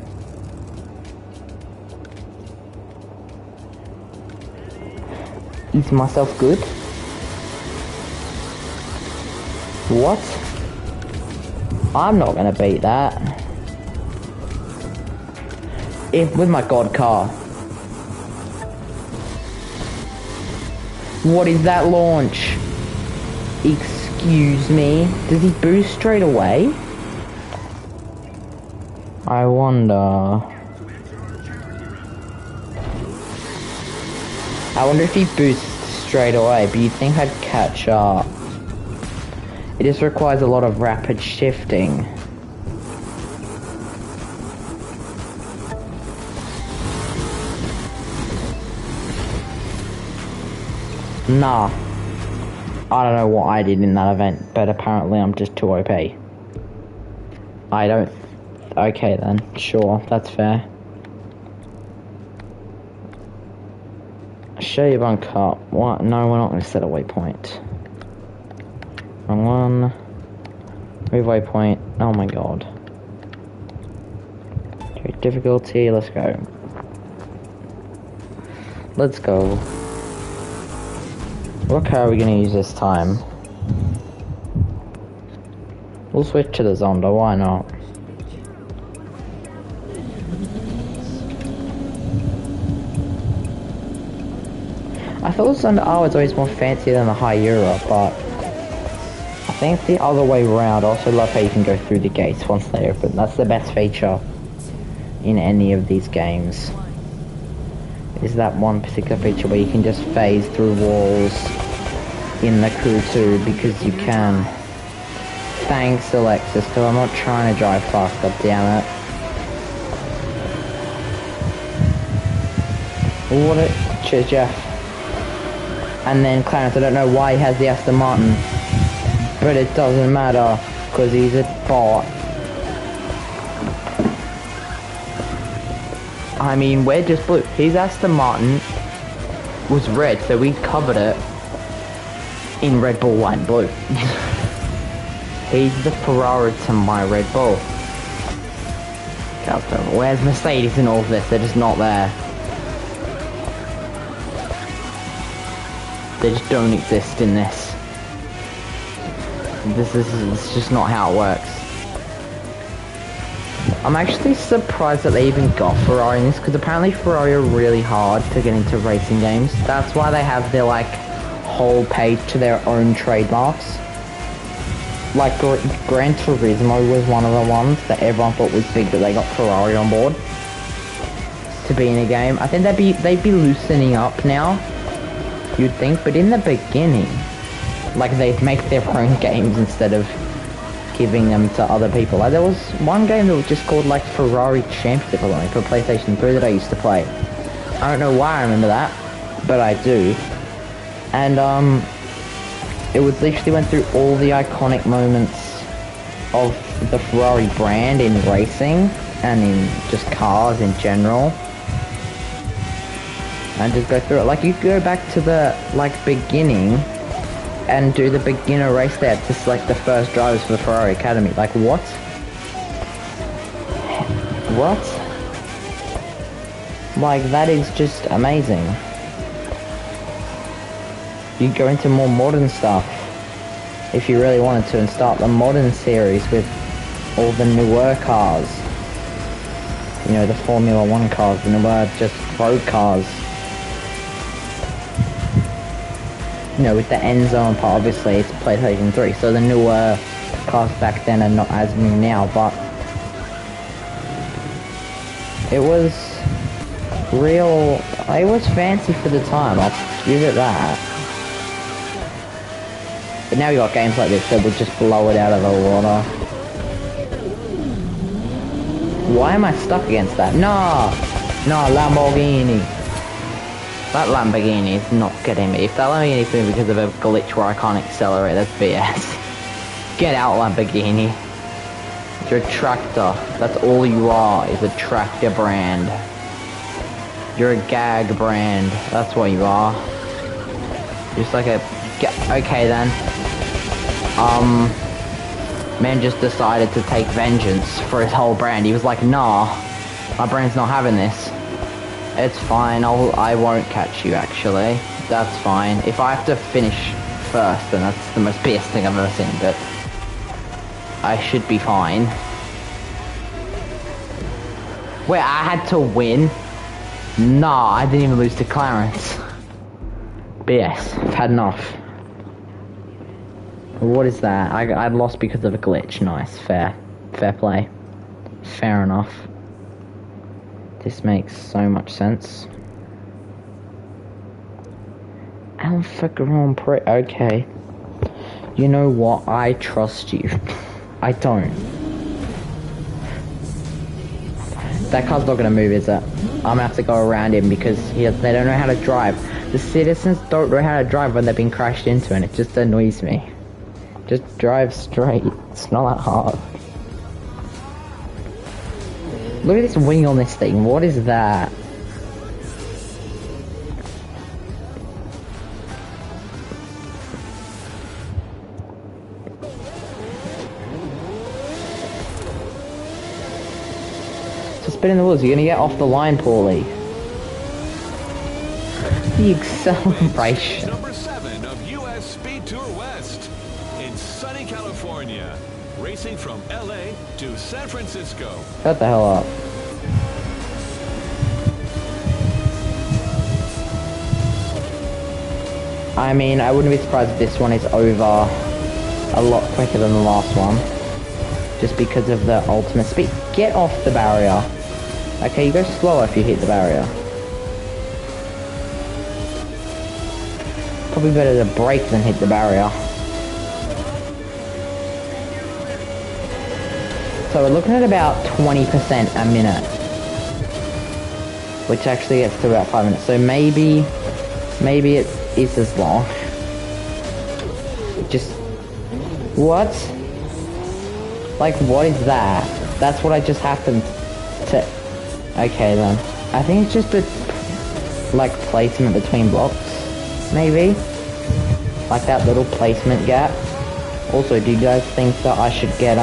Is myself good? What? I'm not gonna beat that. With my god car. What is that launch? Excuse me. Does he boost straight away? I wonder if he boosts straight away, but you'd think I'd catch up. It just requires a lot of rapid shifting. Nah. I don't know what I did in that event, but apparently I'm just too OP. I don't... Okay then, sure, that's fair. Shave on cut. What? No, we're not going to set a waypoint. Wrong one. Move waypoint. Oh my god. Okay, difficulty, let's go. Let's go. What car are we going to use this time? We'll switch to the Zonda, why not? I thought the Zonda R was always more fancy than the Hyura, but I think it's the other way around. I also love how you can go through the gates once they open. That's the best feature in any of these games. Is that one particular feature where you can just phase through walls in the Crew 2 because you can. Thanks, Alexis, because I'm not trying to drive fast, god damn it. What a... Cheers, Jeff. And then Clarence, I don't know why he has the Aston Martin, but it doesn't matter, because he's a bot. I mean, we're just blue. His Aston Martin was red, so we covered it in Red Bull, white and blue. He's the Ferrari to my Red Bull. Where's Mercedes in all of this? They're just not there. They just don't exist in this. This is just not how it works. I'm actually surprised that they even got Ferrari in this, because apparently Ferrari are really hard to get into racing games. That's why they have their like whole page to their own trademarks. Like Gran Turismo was one of the ones that everyone thought was big, that they got Ferrari on board to be in a game. I think they'd be loosening up now, you'd think, but in the beginning, like, they'd make their own games instead of giving them to other people. Like, there was one game that was just called like Ferrari Championship or something for PlayStation 3 that I used to play. I don't know why I remember that, but I do. And it was literally went through all the iconic moments of the Ferrari brand in racing and in just cars in general. And just go through it. Like, you go back to the, like, beginning and do the beginner race there to select the first drivers for the Ferrari Academy. Like, what? What? Like, that is just amazing. You go into more modern stuff if you really wanted to, and start the modern series with all the newer cars. You know, the Formula 1 cars, the newer just road cars. You know, with the end zone part, obviously it's PlayStation 3, so the newer cars back then are not as new now, but it was real, it was fancy for the time, I'll give it that. But now we got games like this that would just blow it out of the water. Why am I stuck against that? No! No, Lamborghini. That Lamborghini is not getting me. If that Lamborghini is me because of a glitch where I can't accelerate, that's BS. Get out, Lamborghini. You're a tractor. That's all you are, is a tractor brand. You're a gag brand. That's what you are. Just like a... Okay then. Man just decided to take vengeance for his whole brand. He was like, nah, my brand's not having this. It's fine, I won't catch you actually. that's fine. If I have to finish first, then that's the most BS thing I've ever seen, but I should be fine. Wait, I had to win? Nah, I didn't even lose to Clarence. BS, I've had enough. What is that? I lost because of a glitch. Nice, fair play. Fair enough. This makes so much sense. Alpha Grand Prix, okay. You know what? I trust you. I don't. That car's not gonna move, is it? I'm gonna have to go around him because they don't know how to drive. The citizens don't know how to drive when they've been crashed into, and it just annoys me. Just drive straight. It's not that hard. Look at this wing on this thing. What is that? So spin in the wheels. You're gonna get off the line, Paulie. The acceleration. Number 7 of US Speed Tour West in sunny California, racing from LA to San Francisco. Shut the hell up. I mean, I wouldn't be surprised if this one is over a lot quicker than the last one. Just because of the ultimate speed. Get off the barrier. Okay, you go slower if you hit the barrier. Probably better to brake than hit the barrier. So we're looking at about 20% a minute. Which actually gets to about 5 minutes. So maybe it is as long. Just... What? Like, what is that? That's what I just happened to... Okay, then. I think it's just a... like, placement between blocks. Maybe? Like that little placement gap. Also, do you guys think that I should get,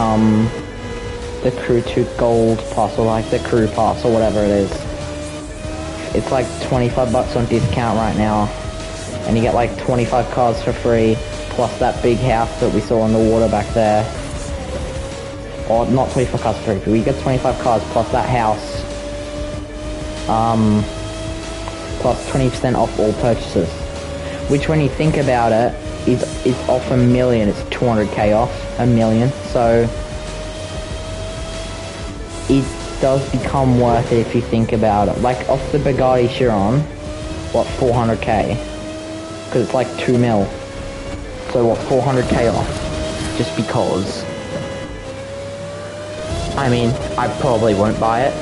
the Crew 2 Gold Pass, or like the Crew Pass, or whatever it is? It's like 25 bucks on discount right now. And you get like 25 cars for free, plus that big house that we saw in the water back there. Or not 25 cars for free, but we get 25 cars plus that house. Plus 20% off all purchases. Which, when you think about it, is off $1 million. It's 200k off $1 million. So it does become worth it if you think about it. Like off the Bugatti Chiron, what, 400k? Because it's like 2 mil. So what, 400k off? Just because. I mean, I probably won't buy it.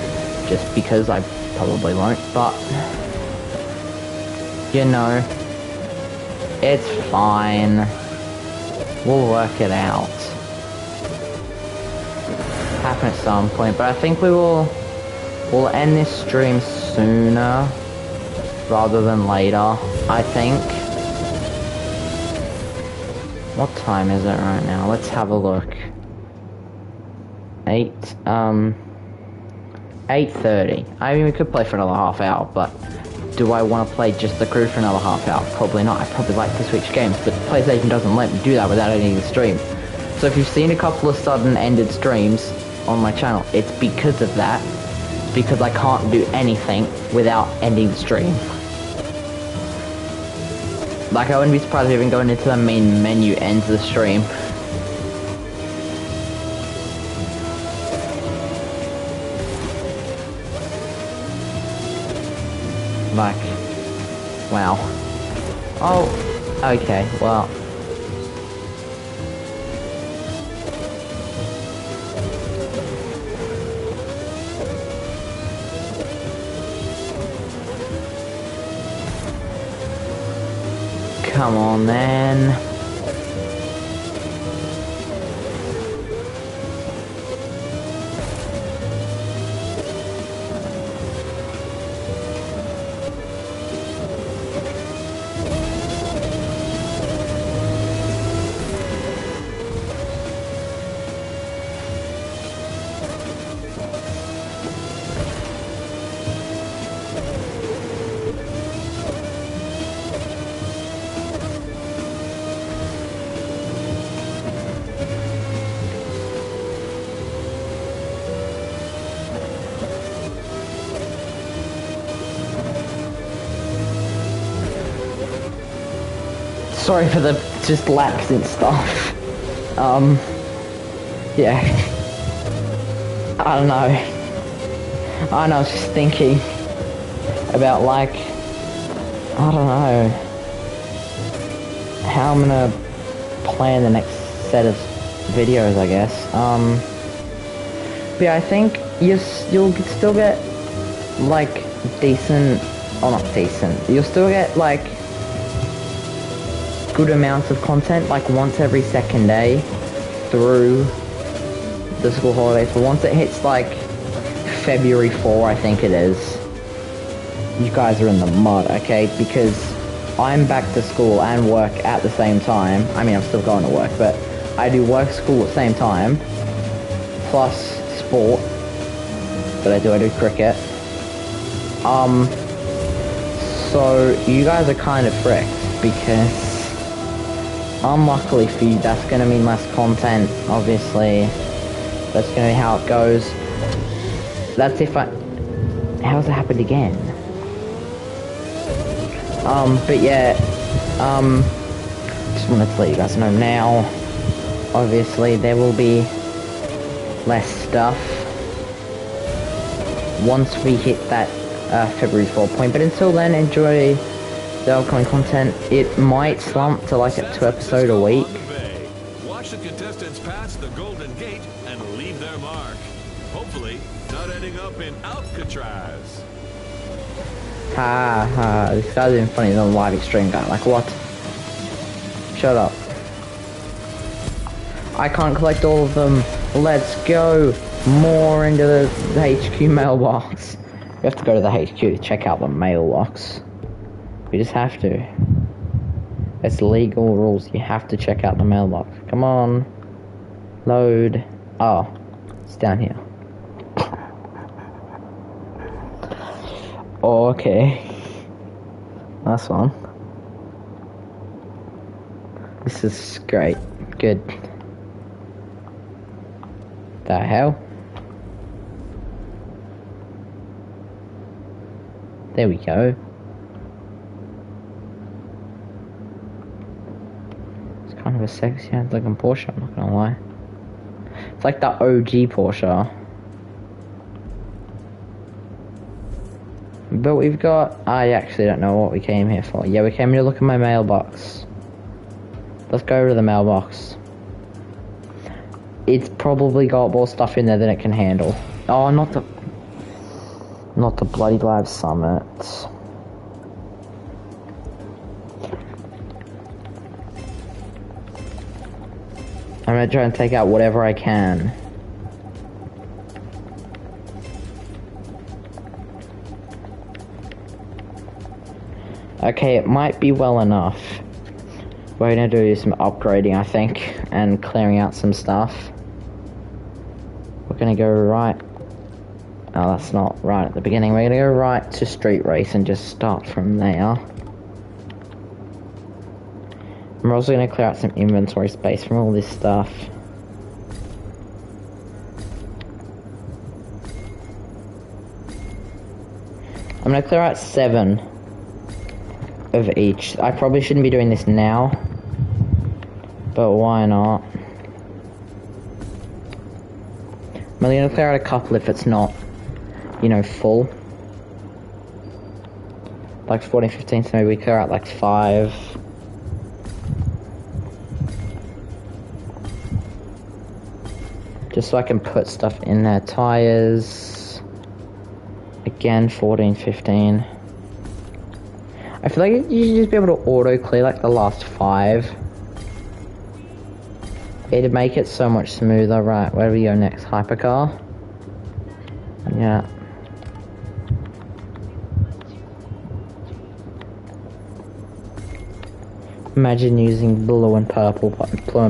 Just because I probably won't. But, you know, it's fine. We'll work it out. Happen at some point, but I think we'll end this stream sooner rather than later, I think. What time is it right now? Let's have a look. 8:30. I mean, we could play for another half hour, but do I want to play just the Crew for another half hour? Probably not. I'd probably like to switch games, but PlayStation doesn't let me do that without ending the stream. So if you've seen a couple of sudden ended streams on my channel, it's because of that. It's because I can't do anything without ending the stream. Like, I wouldn't be surprised if even going into the main menu ends the stream. Like, wow. Oh, okay, well. Come on, then. Sorry for the just lax and stuff. Yeah. I don't know. I was just thinking about, like, I don't know how I'm gonna plan the next set of videos, I guess. But yeah, I think you'll still get, like, decent, or not decent, you'll still get, like, good amounts of content, like, once every second day through the school holidays. But once it hits, like, February 4, I think it is, you guys are in the mud, okay? Because I'm back to school and work at the same time. I mean, I'm still going to work, but I do work, school at the same time, plus sport that I do cricket. So you guys are kind of fricked, because unluckily for you, that's going to mean less content, obviously. That's going to be how it goes. That's if I... How's it happened again? But yeah, just wanted to let you guys know now, obviously there will be less stuff once we hit that February 4 point, but until then, enjoy the upcoming content. It might slump to like a 2 episode a week. Watch the contestants pass the Golden Gate and leave their mark. Hopefully, not ending up in Alcatraz. Ha ha, this guy's even funny than the live extreme guy. Like, what? Shut up. I can't collect all of them. Let's go more into the HQ mailbox. We have to go to the HQ to check out the mailbox. We just have to. It's legal rules. You have to check out the mailbox. Come on. Load. Oh, it's down here. Okay. Last one. This is great. Good. The hell? There we go. It's kind of a sexy looking Porsche, I'm not gonna lie. It's like the OG Porsche. But we've got... I actually don't know what we came here for. Yeah, we came here to look at my mailbox. Let's go to the mailbox. It's probably got more stuff in there than it can handle. Oh, not the bloody live summit. I'm gonna try and take out whatever I can. Okay, it might be well enough. We're gonna do some upgrading, I think, and clearing out some stuff. We're gonna go right... Oh, that's not right at the beginning. We're gonna go right to Street Race and just start from there. We're also gonna clear out some inventory space from all this stuff. I'm gonna clear out 7 of each. I probably shouldn't be doing this now, but why not? I'm only gonna clear out a couple if it's not, you know, full. Like 14, 15, so maybe we clear out like 5. Just so I can put stuff in there. Tires. Again, 14, 15. I feel like you should just be able to auto clear like the last 5. It'd make it so much smoother. Right, where do we go next? Hypercar? Yeah. Imagine using blue and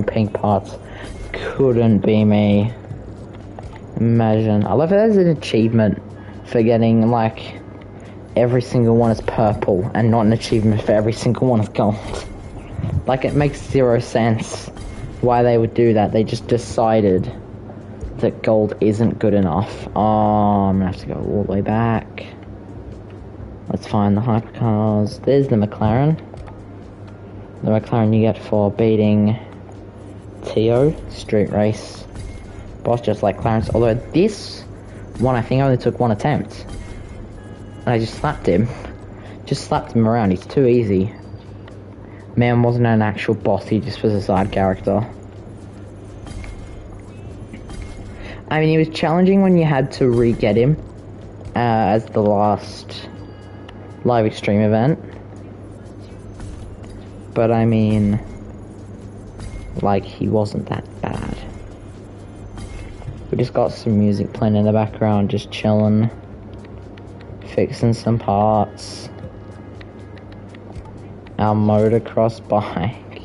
pink parts. Couldn't be me. Imagine. I love it as an achievement for getting like every single one is purple and not an achievement for every single one is gold. Like, it makes 0 sense why they would do that. They just decided that gold isn't good enough. Oh, I'm gonna have to go all the way back. Let's find the hypercars. There's the McLaren. The McLaren you get for beating Tio, street race boss, just like Clarence. Although this one, I think, only took one attempt. And I just slapped him. Just slapped him around. He's too easy. Man wasn't an actual boss, he just was a side character. I mean, he was challenging when you had to re-get him as the last live extreme event. But I mean, like, he wasn't that bad. We just got some music playing in the background, just chilling, fixing some parts. Our motocross bike.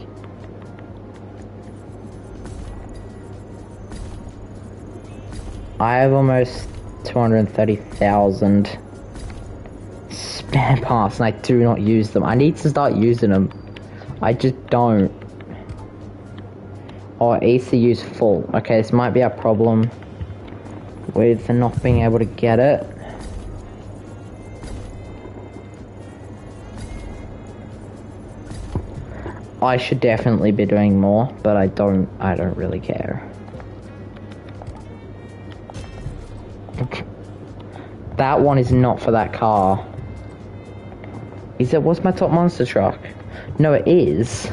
I have almost 230,000 spare parts and I do not use them. I need to start using them. I just don't. Oh, ECU's full. Okay, this might be a problem with not being able to get it. I should definitely be doing more, but I don't really care. That one is not for that car. Is it? What's my top monster truck? No, it is.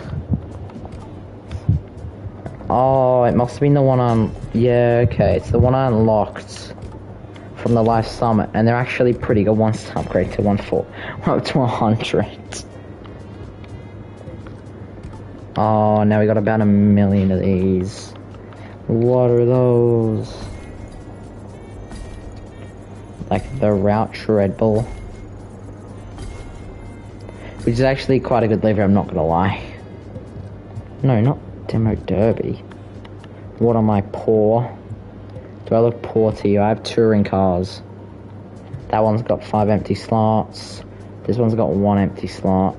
Oh, it must have been the one on... Yeah, okay, it's the one I unlocked from the Live Summit, and they're actually pretty good ones to upgrade to 140. We're up to 100. Oh, now we got about 1 million of these. What are those? Like the Rouch Red Bull. Which is actually quite a good livery, I'm not gonna lie. No, not Demo Derby. What am I, poor? Do I look poor to you? I have touring cars. That one's got 5 empty slots. This one's got 1 empty slot.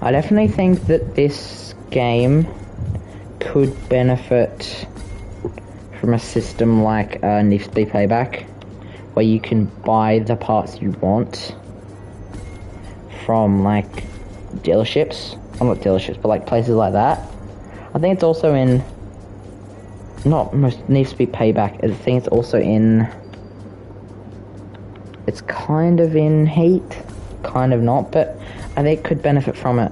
I definitely think that this game could benefit from a system like Need for Speed Payback, where you can buy the parts you want from like dealerships. Well, not dealerships, but like places like that. I think it's also in not most Need for Speed Payback. I think it's also in. It's kind of in Heat, kind of not, but I think it could benefit from it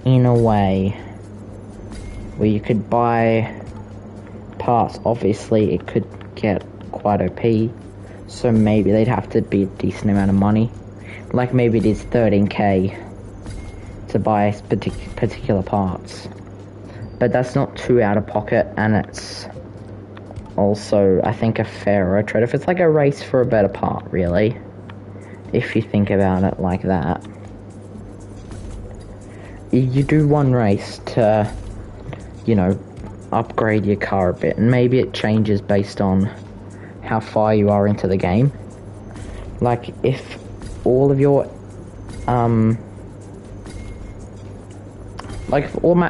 in a way where you could buy parts. Obviously, it could get quite OP, so maybe they'd have to be a decent amount of money. Like maybe it is 13k to buy particular parts. But that's not too out of pocket, and it's also, I think, a fairer trade-off. It's like a race for a better part, really, if you think about it like that. You do one race to, you know, upgrade your car a bit, and maybe it changes based on how far you are into the game. Like, if all of your, like, if all my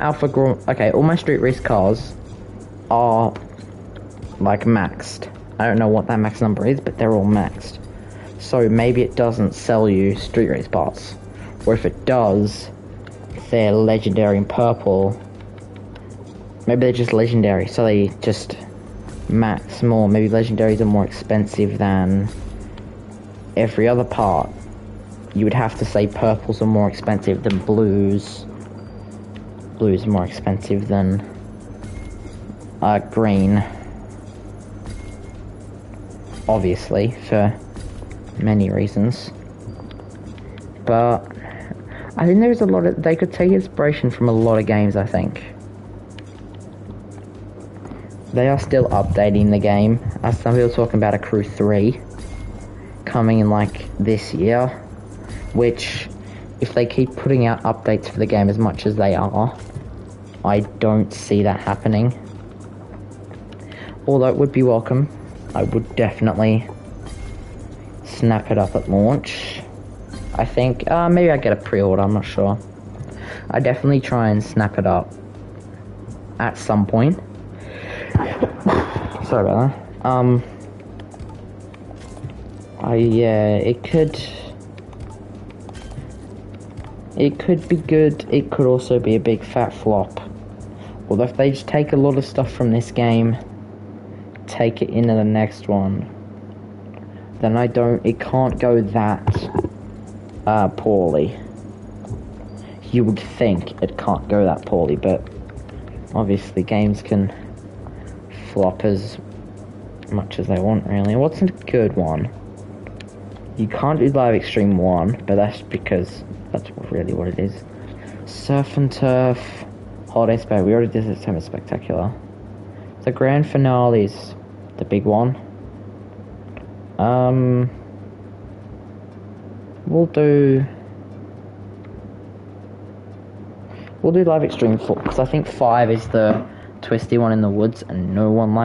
all my street race cars are, like, maxed. I don't know what that max number is, but they're all maxed. So maybe it doesn't sell you street race parts. Or if it does, they're legendary and purple. Maybe they're just legendary, so they just max more. Maybe legendaries are more expensive than every other part. You would have to say purples are more expensive than blues. Blues are more expensive than green. Obviously, for many reasons. But I think there's a lot of... They could take inspiration from a lot of games, I think. They are still updating the game. Some people are talking about a Crew 3 coming in, like, this year. Which, if they keep putting out updates for the game as much as they are, I don't see that happening. Although it would be welcome. I would definitely snap it up at launch. I think, maybe I get a pre-order, I'm not sure. I definitely try and snap it up at some point. Sorry about that. Yeah, it could It could be good, it could also be a big fat flop. Although if they just take a lot of stuff from this game, take it into the next one, then it can't go that poorly. You would think it can't go that poorly, but obviously games can flop as much as they want, really. What's a good one? You can't do Live Extreme 1, but that's because that's really what it is. Surf and Turf, Holiday Spare, we already did September Spectacular. The grand finale's the big one. We'll do Live Extreme 4, because I think 5 is the twisty one in the woods, and no one likes